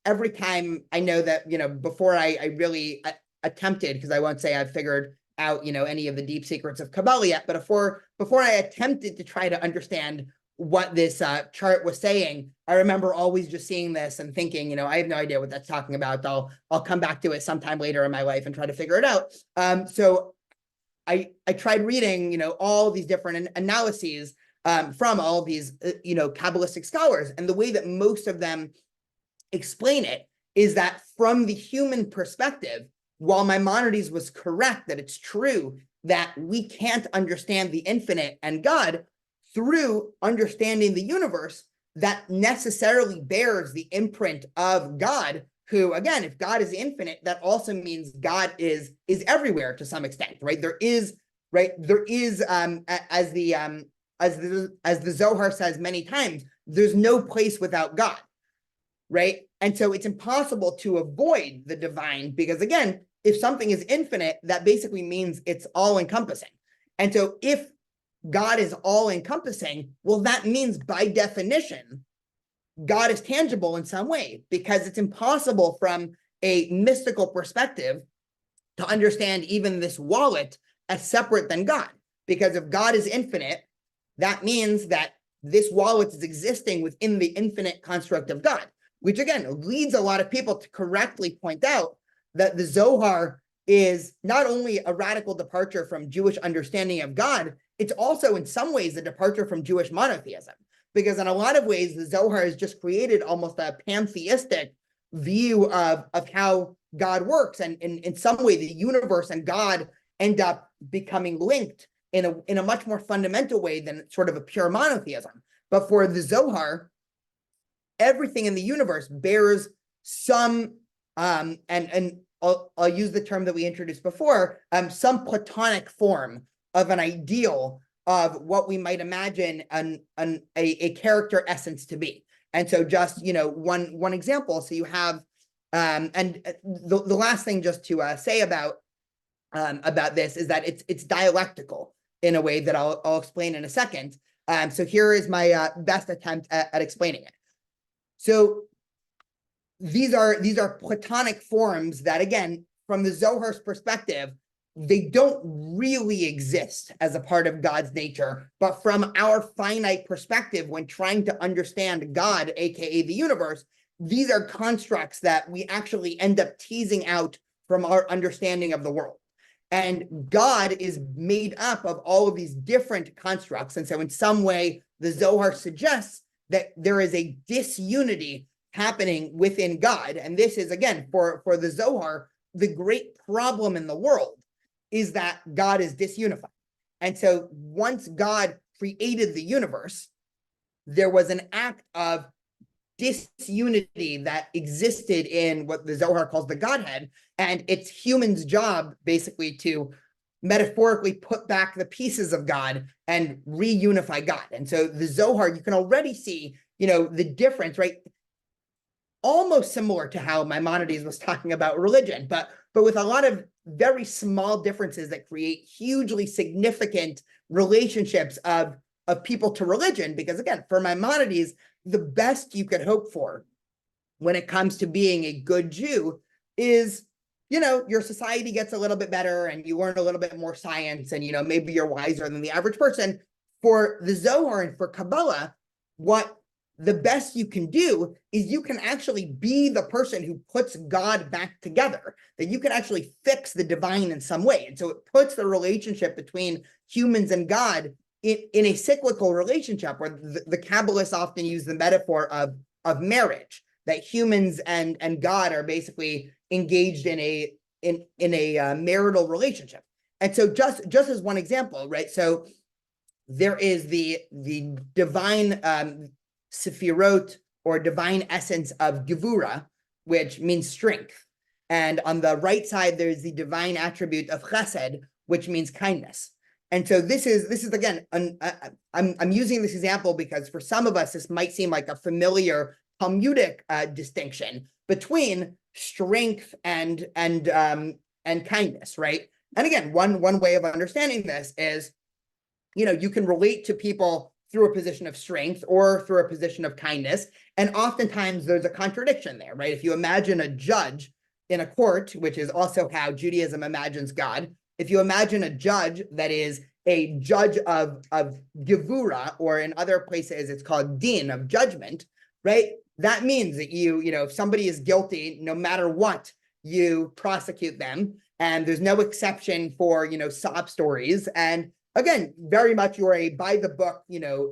every time, I know that, before I really attempted, because I won't say I've figured out, any of the deep secrets of Kabbalah yet, but before I attempted to try to understand what this chart was saying, I remember always just seeing this and thinking, I have no idea what that's talking about. I'll come back to it sometime later in my life and try to figure it out. So I tried reading, all these different analyses from all these, Kabbalistic scholars. And the way that most of them explain it is that from the human perspective, while Maimonides was correct that it's true that we can't understand the infinite and God, through understanding the universe that necessarily bears the imprint of God, who, again, if God is infinite, that also means God is everywhere to some extent, right? There is, as the Zohar says many times, there's no place without God, right? And so it's impossible to avoid the divine because, again, if something is infinite, that basically means it's all encompassing. And so if God is all encompassing, well, that means by definition, God is tangible in some way, because it's impossible from a mystical perspective to understand even this wallet as separate than God. Because if God is infinite, that means that this wallet is existing within the infinite construct of God, which again leads a lot of people to correctly point out that the Zohar is not only a radical departure from Jewish understanding of God, it's also in some ways a departure from Jewish monotheism. Because in a lot of ways, the Zohar has just created almost a pantheistic view of how God works. And in some way, the universe and God end up becoming linked in a much more fundamental way than sort of a pure monotheism. But for the Zohar, everything in the universe bears some, and I'll use the term that we introduced before, some Platonic form of an ideal of what we might imagine a character essence to be. And so just, one example. So you have, and the last thing just to say about this is that it's dialectical in a way that I'll explain in a second. So here is my best attempt at explaining it. So these are Platonic forms that, again, from the Zohar's perspective, they don't really exist as a part of God's nature, but from our finite perspective, when trying to understand God, aka the universe, these are constructs that we actually end up teasing out from our understanding of the world. And God is made up of all of these different constructs. And so in some way, the Zohar suggests that there is a disunity happening within God. And this is, again, for the Zohar, the great problem in the world is that God is disunified. And so once God created the universe, there was an act of disunity that existed in what the Zohar calls the Godhead. And it's humans' job basically to metaphorically put back the pieces of God and reunify God. And so the Zohar, you can already see, the difference, right? Almost similar to how Maimonides was talking about religion, but with a lot of very small differences that create hugely significant relationships of people to religion. Because again, for Maimonides, the best you could hope for when it comes to being a good Jew is, your society gets a little bit better and you learn a little bit more science and, maybe you're wiser than the average person. For the Zohar and for Kabbalah, what the best you can do is you can actually be the person who puts God back together, that you can actually fix the divine in some way. And so it puts the relationship between humans and God in a cyclical relationship, where the Kabbalists often use the metaphor of marriage, that humans and God are basically engaged in a marital relationship. And so just as one example, right? So there is the divine Sephirot, or divine essence of Gevura, which means strength. And on the right side, there's the divine attribute of Chesed, which means kindness. And so this is again, I'm using this example because for some of us, this might seem like a familiar Talmudic distinction between strength and kindness, right? And again, one way of understanding this is, you can relate to people through a position of strength or through a position of kindness. And oftentimes there's a contradiction there, right? If you imagine a judge in a court, which is also how Judaism imagines God, if you imagine a judge that is a judge of Gevura, or in other places it's called din, of judgment, right? That means that if somebody is guilty, no matter what, you prosecute them. And there's no exception for, sob stories. And again, very much you're a by the book,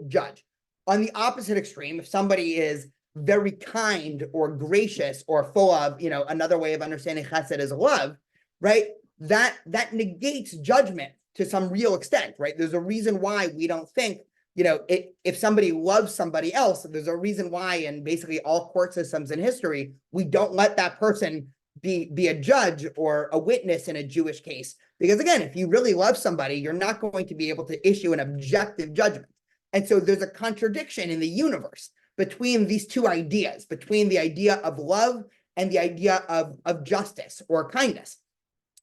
judge. On the opposite extreme, if somebody is very kind or gracious or full of, another way of understanding chesed is love, right? That negates judgment to some real extent, right? There's a reason why we don't think if somebody loves somebody else, there's a reason why in basically all court systems in history, we don't let that person be a judge or a witness in a Jewish case. Because again, if you really love somebody, you're not going to be able to issue an objective judgment. And so there's a contradiction in the universe between these two ideas, between the idea of love and the idea of justice or kindness.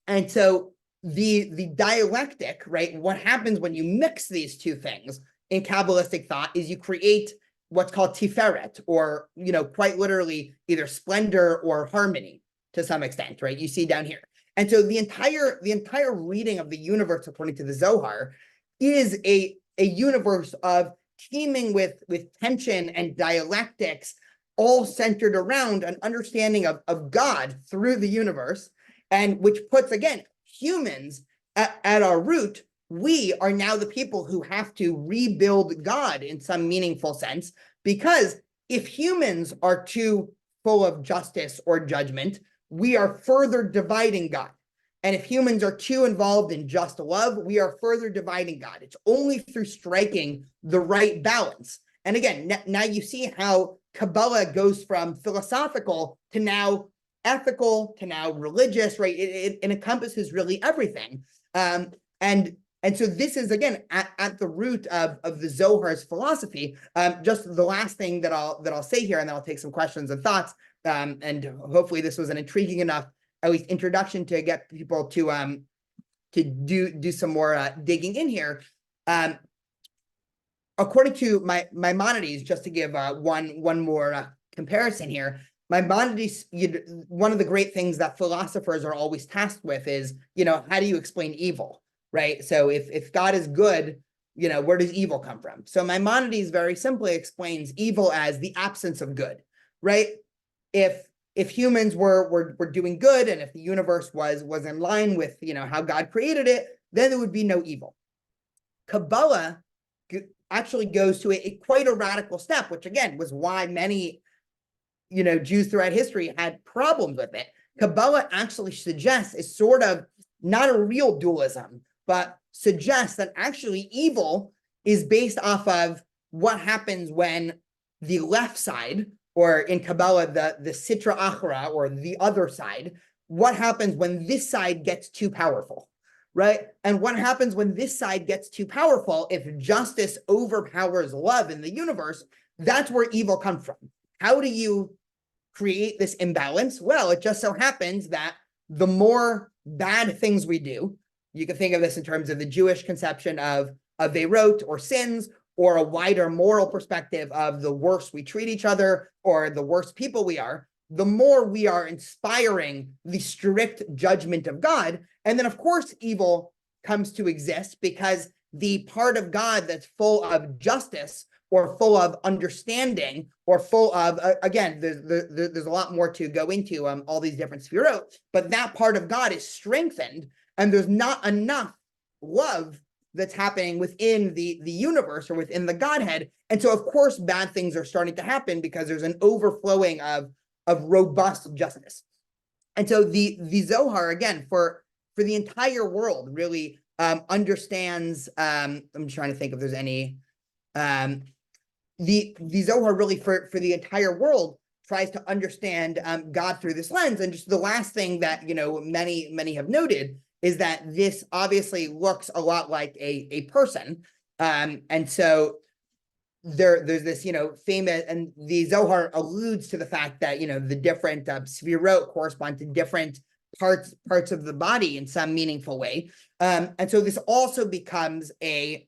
And so the dialectic, right, what happens when you mix these two things in Kabbalistic thought is you create what's called tiferet, or, quite literally either splendor or harmony to some extent, right? You see down here. And so the entire reading of the universe, according to the Zohar, is a universe of teeming with tension and dialectics, all centered around an understanding of God through the universe, and which puts, again, humans at our root. We are now the people who have to rebuild God in some meaningful sense, because if humans are too full of justice or judgment, we are further dividing God. And if humans are too involved in just love, we are further dividing God. It's only through striking the right balance. And again, now you see how Kabbalah goes from philosophical to now ethical to now religious, right? It encompasses really everything. And so this is, again, at the root of the Zohar's philosophy. Just the last thing that I'll say here, and then I'll take some questions and thoughts. And hopefully this was an intriguing enough, at least introduction, to get people to do some more digging in here. According to Maimonides, just to give one more comparison here, Maimonides, one of the great things that philosophers are always tasked with is, how do you explain evil, right? So if God is good, where does evil come from? So Maimonides very simply explains evil as the absence of good, right? If humans were doing good, and if the universe was in line with how God created it, then there would be no evil. Kabbalah actually goes to quite a radical step, which again was why many Jews throughout history had problems with it. Kabbalah actually suggests is sort of not a real dualism, but suggests that actually evil is based off of what happens when the left side, or in Kabbalah, the Sitra Achra, or the other side, what happens when this side gets too powerful, right? And what happens when this side gets too powerful? If justice overpowers love in the universe, that's where evil comes from. How do you create this imbalance? Well, it just so happens that the more bad things we do, you can think of this in terms of the Jewish conception of Aveirot, or sins, or a wider moral perspective of the worse we treat each other, or the worse people we are, the more we are inspiring the strict judgment of God. And then, of course, evil comes to exist, because the part of God that's full of justice, or full of understanding, or full of, again, there's a lot more to go into all these different sefirot, but that part of God is strengthened, and there's not enough love that's happening within the universe, or within the Godhead. And so, of course, bad things are starting to happen, because there's an overflowing of robust justice. And so the Zohar, again, for the entire world, really understands, I'm trying to think if there's any, the Zohar really for the entire world tries to understand God through this lens. And just the last thing that, many have noted is that this obviously looks a lot like a person. And so there's this, famous, and the Zohar alludes to the fact that, the different sefirot correspond to different parts of the body in some meaningful way. And so this also becomes a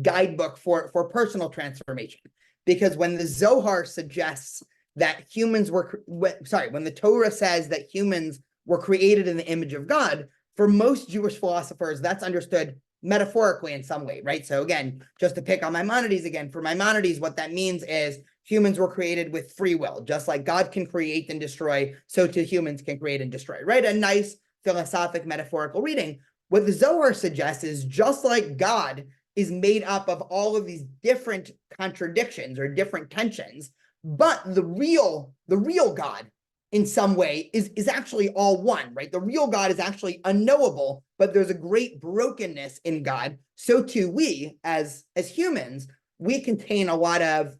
guidebook for personal transformation, because when the Zohar suggests that humans when the Torah says that humans were created in the image of God, for most Jewish philosophers, that's understood metaphorically in some way, right? So again, just to pick on Maimonides again, for Maimonides, what that means is humans were created with free will. Just like God can create and destroy, so too humans can create and destroy, right? A nice philosophic metaphorical reading. What the Zohar suggests is just like God is made up of all of these different contradictions or different tensions, but the real God in some way is actually all one, right? The real God is actually unknowable, but but there's a great brokenness in God. So too we, as humans, we contain a lot of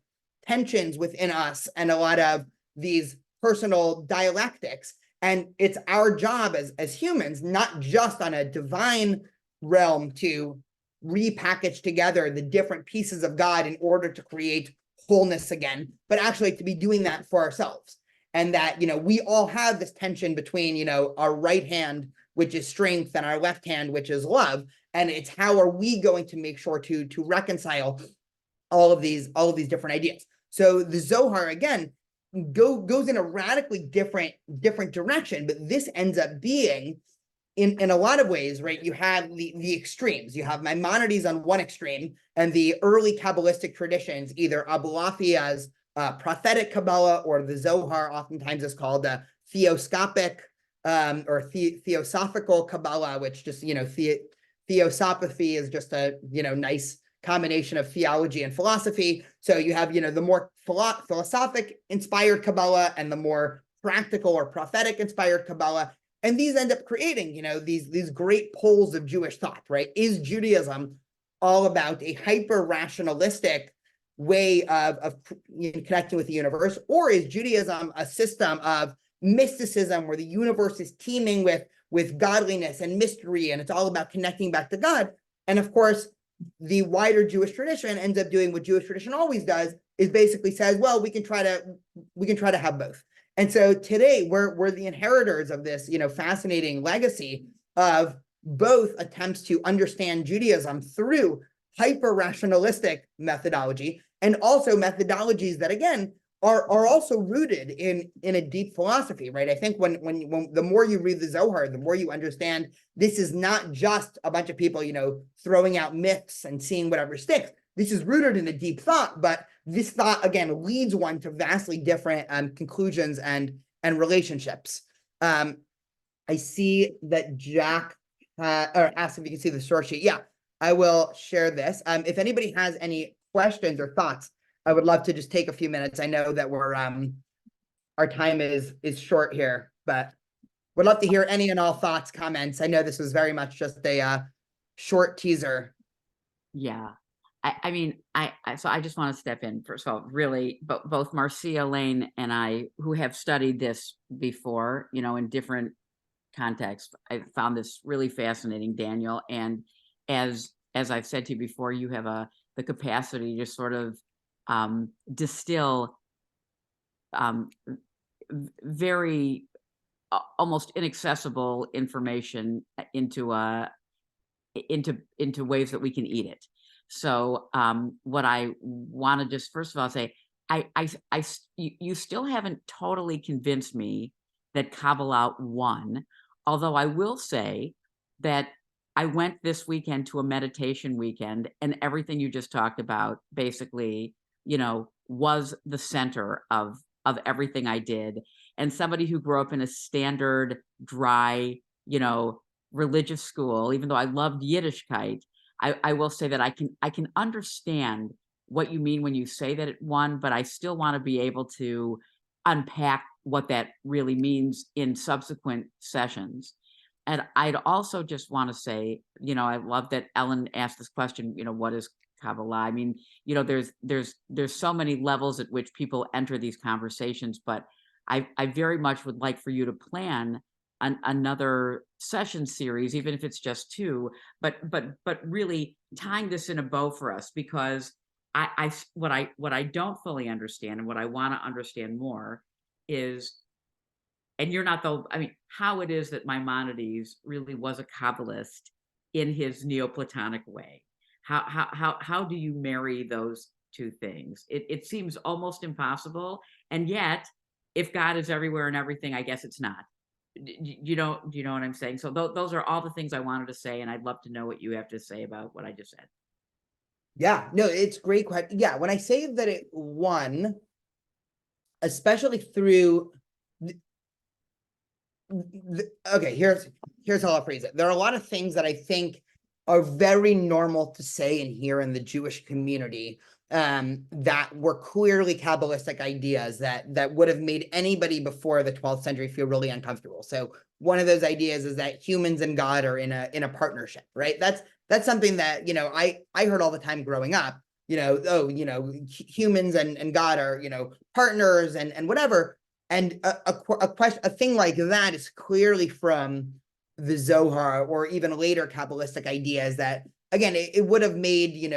tensions within us and a lot of these personal dialectics. And it's our job as humans, not just on a divine realm, to repackage together the different pieces of God in order to create wholeness again, but actually to be doing that for ourselves. And that, we all have this tension between, our right hand, which is strength, and our left hand, which is love. And it's how are we going to make sure to reconcile all of these different ideas. So the Zohar, again, goes in a radically different direction, but this ends up being, in a lot of ways, right, you have the extremes. You have Maimonides on one extreme, and the early Kabbalistic traditions, either Abulafia's prophetic Kabbalah, or the Zohar oftentimes is called a theoscopic or theosophical Kabbalah, which just, theosophy is just a, nice combination of theology and philosophy. So you have, the more philosophic inspired Kabbalah and the more practical or prophetic inspired Kabbalah. And these end up creating, these great poles of Jewish thought, right? Is Judaism all about a hyper-rationalistic way of connecting with the universe? Or is Judaism a system of mysticism where the universe is teeming with godliness and mystery, and it's all about connecting back to God? And of course, the wider Jewish tradition ends up doing what Jewish tradition always does, is basically says, well, we can try to have both. And so today we're the inheritors of this, fascinating legacy of both attempts to understand Judaism through hyper-rationalistic methodology, and also methodologies that, again, are also rooted in a deep philosophy, right? I think when the more you read the Zohar, the more you understand this is not just a bunch of people, throwing out myths and seeing whatever sticks. This is rooted in a deep thought, but this thought, again, leads one to vastly different conclusions and relationships. I see that Jack asked if you can see the source sheet. Yeah, I will share this. If anybody has any questions or thoughts, I would love to just take a few minutes. I know that we're our time is short here, but would love to hear any and all thoughts, comments. I know this was very much just a short teaser. Yeah. I mean, so I just want to step in, first of all, really, but both Marcia Lane and I, who have studied this before, in different contexts, I found this really fascinating, Daniel. And as I've said to you before, you have the capacity to sort of distill very almost inaccessible information into ways that we can eat it. So what I want to just first of all say, you still haven't totally convinced me that Kabbalah won, although I will say that I went this weekend to a meditation weekend, and everything you just talked about basically, was the center of everything I did. And somebody who grew up in a standard, dry, religious school, even though I loved Yiddishkeit, I will say that I can understand what you mean when you say that it won, but I still want to be able to unpack what that really means in subsequent sessions. And I'd also just want to say, I love that Ellen asked this question, what is Kabbalah? I mean, there's so many levels at which people enter these conversations, but I very much would like for you to plan another session series, even if it's just two, but really tying this in a bow for us, because what I don't fully understand, and what I want to understand more is, and you're not how it is that Maimonides really was a Kabbalist in his Neoplatonic way. How do you marry those two things? It seems almost impossible, and yet, if God is everywhere and everything, I guess it's not. Do you know what I'm saying? So those are all the things I wanted to say, and I'd love to know what you have to say about what I just said. Yeah, no, it's great question. Yeah, when I say that it won, especially through okay, here's how I'll phrase it. There are a lot of things that I think are very normal to say and hear in the Jewish community, that were clearly Kabbalistic ideas that would have made anybody before the 12th century feel really uncomfortable. So one of those ideas is that humans and God are in a partnership, right? That's something that, I heard all the time growing up, humans and God are, partners and whatever. And a thing like that is clearly from the Zohar or even later Kabbalistic ideas that, again, it would have made,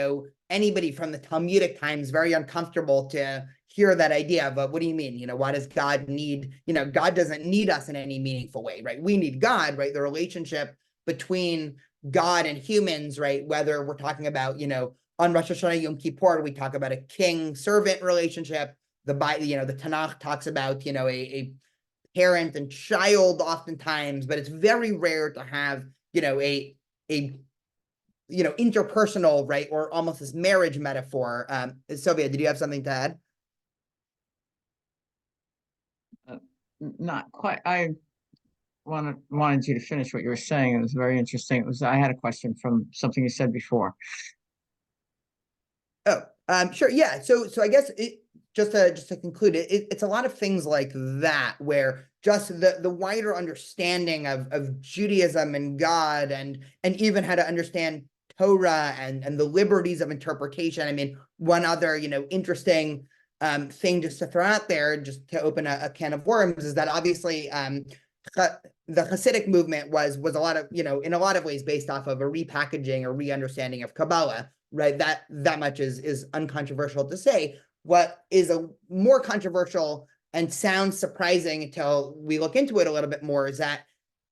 anybody from the Talmudic times very uncomfortable to hear that idea. But what do you mean? Why does God need, God doesn't need us in any meaningful way, right? We need God, right? The relationship between God and humans, right? Whether we're talking about, on Rosh Hashanah, Yom Kippur, we talk about a king-servant relationship. The Tanakh talks about, a parent and child oftentimes, but it's very rare to have, a interpersonal, right, or almost this marriage metaphor. Sylvia, did you have something to add? Not quite. I wanted you to finish what you were saying. It was very interesting. I had a question from something you said before. Oh, sure. Yeah. So I guess just to conclude, it's a lot of things like that, where just the wider understanding of Judaism and God and even how to understand Torah and the liberties of interpretation. I mean, one other, interesting thing just to throw out there, just to open a can of worms, is that obviously the Hasidic movement was a lot of, in a lot of ways based off of a repackaging or re-understanding of Kabbalah, right? That much is uncontroversial to say. What is a more controversial and sounds surprising until we look into it a little bit more is that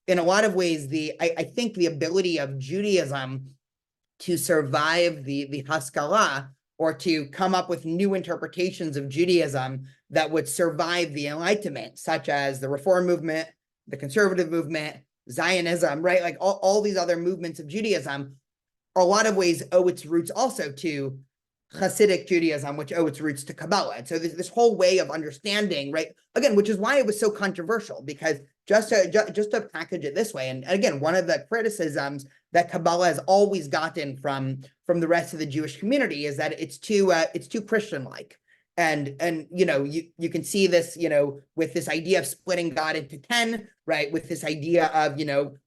in a lot of ways, I think the ability of Judaism to survive the Haskalah, or to come up with new interpretations of Judaism that would survive the Enlightenment, such as the Reform movement, the Conservative movement, Zionism, right? Like all these other movements of Judaism, a lot of ways owe its roots also to Hasidic Judaism, which owe its roots to Kabbalah. And so this whole way of understanding, right? Again, which is why it was so controversial, because just to package it this way, and again, one of the criticisms that Kabbalah has always gotten from the rest of the Jewish community is that it's too Christian-like. And you can see this, with this idea of splitting God into 10, right? With this idea of,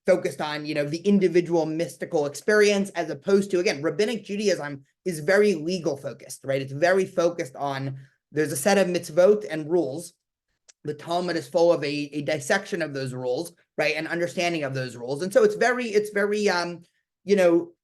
focused on, the individual mystical experience, as opposed to, again, rabbinic Judaism is very legal focused, right? It's very focused on, there's a set of mitzvot and rules. The Talmud is full of a dissection of those rules, right? And understanding of those rules. And so it's very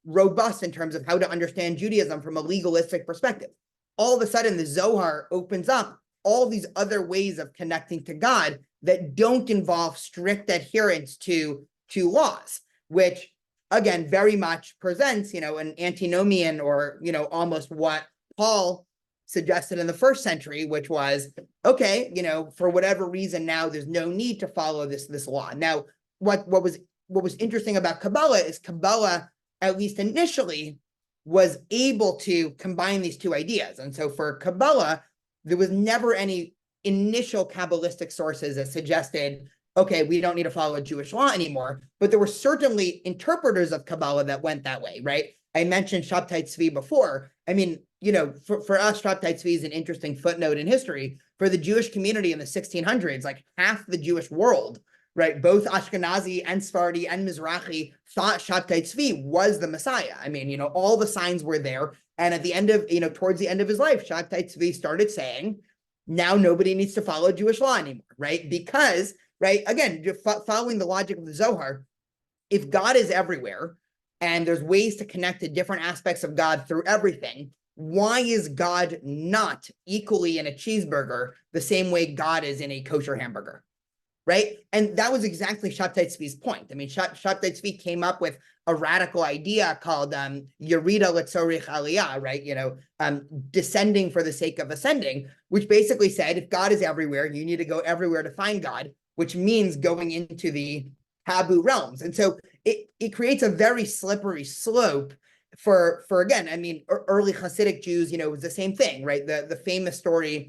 robust in terms of how to understand Judaism from a legalistic perspective. All of a sudden, the Zohar opens up all these other ways of connecting to God that don't involve strict adherence to laws, which, again, very much presents, an antinomian, or, almost what Paul suggested in the first century, which was, okay, for whatever reason, now there's no need to follow this law. Now, what was interesting about Kabbalah is Kabbalah, at least initially, was able to combine these two ideas. And so for Kabbalah, there was never any initial Kabbalistic sources that suggested, okay, we don't need to follow Jewish law anymore. But there were certainly interpreters of Kabbalah that went that way, right? I mentioned Shabtai Tzvi before. I mean, for us, Shabtai Tzvi is an interesting footnote in history. For the Jewish community in the 1600s, like half the Jewish world, right, both Ashkenazi and Sephardi and Mizrahi, thought Shabtai Tzvi was the Messiah. I mean, all the signs were there. And at the end of, towards the end of his life, Shabtai Tzvi started saying, now nobody needs to follow Jewish law anymore, right? Because, right, again, following the logic of the Zohar, if God is everywhere and there's ways to connect to different aspects of God through everything, why is God not equally in a cheeseburger the same way God is in a kosher hamburger? Right? And that was exactly Shabtai Tzvi's point. I mean, Shabtai Tzvi came up with a radical idea called Yerida Letzorich Aliyah, right? Descending for the sake of ascending, which basically said, if God is everywhere, you need to go everywhere to find God, which means going into the taboo realms. And so it creates a very slippery slope for again, I mean, early Hasidic Jews, it was the same thing, right? The famous story,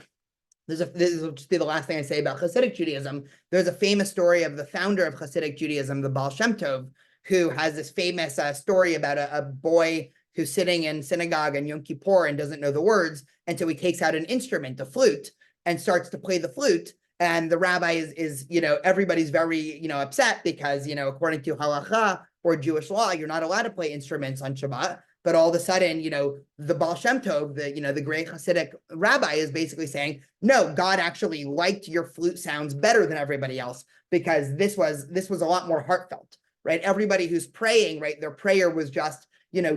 this will just be the last thing I say about Hasidic Judaism. There's a famous story of the founder of Hasidic Judaism, the Baal Shem Tov, who has this famous story about a boy who's sitting in synagogue and Yom Kippur and doesn't know the words. And so he takes out an instrument, the flute, and starts to play the flute. And the rabbi is everybody's very, upset because, according to halacha or Jewish law, you're not allowed to play instruments on Shabbat. But all of a sudden, the Baal Shem Tov, the great Hasidic rabbi, is basically saying, no, God actually liked your flute sounds better than everybody else because this was a lot more heartfelt, right? Everybody who's praying, right, their prayer was just,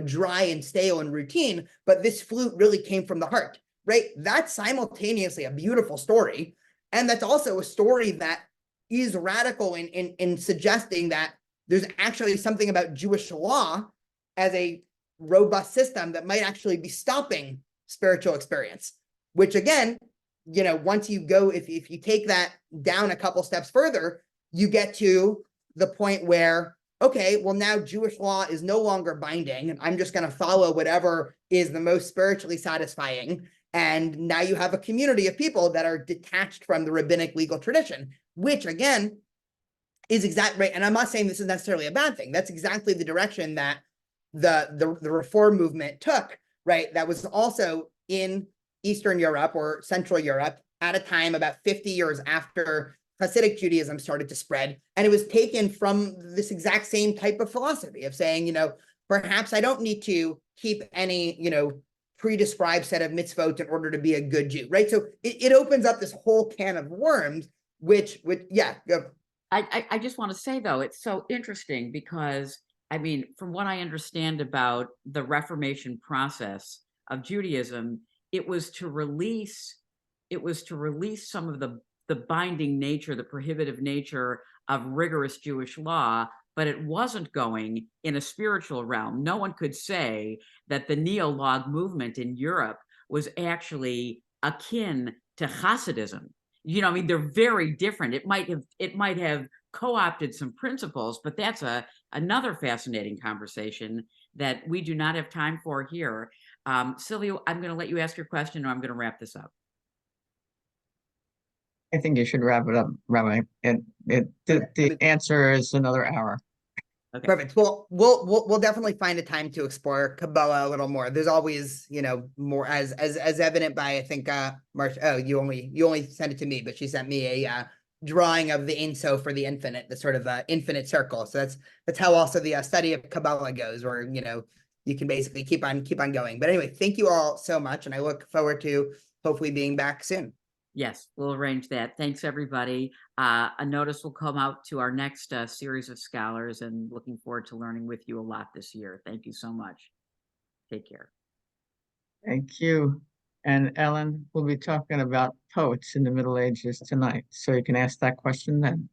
dry and stale and routine, but this flute really came from the heart, right? That's simultaneously a beautiful story. And that's also a story that is radical in suggesting that there's actually something about Jewish law as a robust system that might actually be stopping spiritual experience, which again, once you go, if you take that down a couple steps further, you get to the point where, okay, well, now Jewish law is no longer binding, and I'm just going to follow whatever is the most spiritually satisfying. And now you have a community of people that are detached from the rabbinic legal tradition, which again is exactly right. And I'm not saying this is necessarily a bad thing. That's exactly the direction that the reform movement took, right? That was also in Eastern Europe or Central Europe at a time about 50 years after Hasidic Judaism started to spread. And it was taken from this exact same type of philosophy of saying, perhaps I don't need to keep any, pre-described set of mitzvot in order to be a good Jew, right? So it opens up this whole can of worms, which yeah. Go. I just want to say, though, it's so interesting because, I mean, from what I understand about the Reformation process of Judaism, it was to release some of the binding nature, the prohibitive nature of rigorous Jewish law, but it wasn't going in a spiritual realm. No one could say that the neo-log movement in Europe was actually akin to Hasidism. I mean, they're very different. It might have co-opted some principles, but that's another fascinating conversation that we do not have time for here. Sylvia, I'm going to let you ask your question, or I'm going to wrap this up. I think you should wrap it up, Rabbi. The answer is another hour. Okay. Perfect. Well, we'll definitely find a time to explore Kabbalah a little more. There's always, more as evident by, I think, Marsh. Oh, you only sent it to me, but she sent me a drawing of the Ein Sof for the infinite, the sort of infinite circle. So that's how also the study of Kabbalah goes, where you can basically keep on going. But anyway, thank you all so much, and I look forward to hopefully being back soon. Yes, we'll arrange that. Thanks, everybody. A notice will come out to our next series of scholars, and looking forward to learning with you a lot this year. Thank you so much. Take care. Thank you. And Ellen, we'll be talking about poets in the Middle Ages tonight. So you can ask that question then.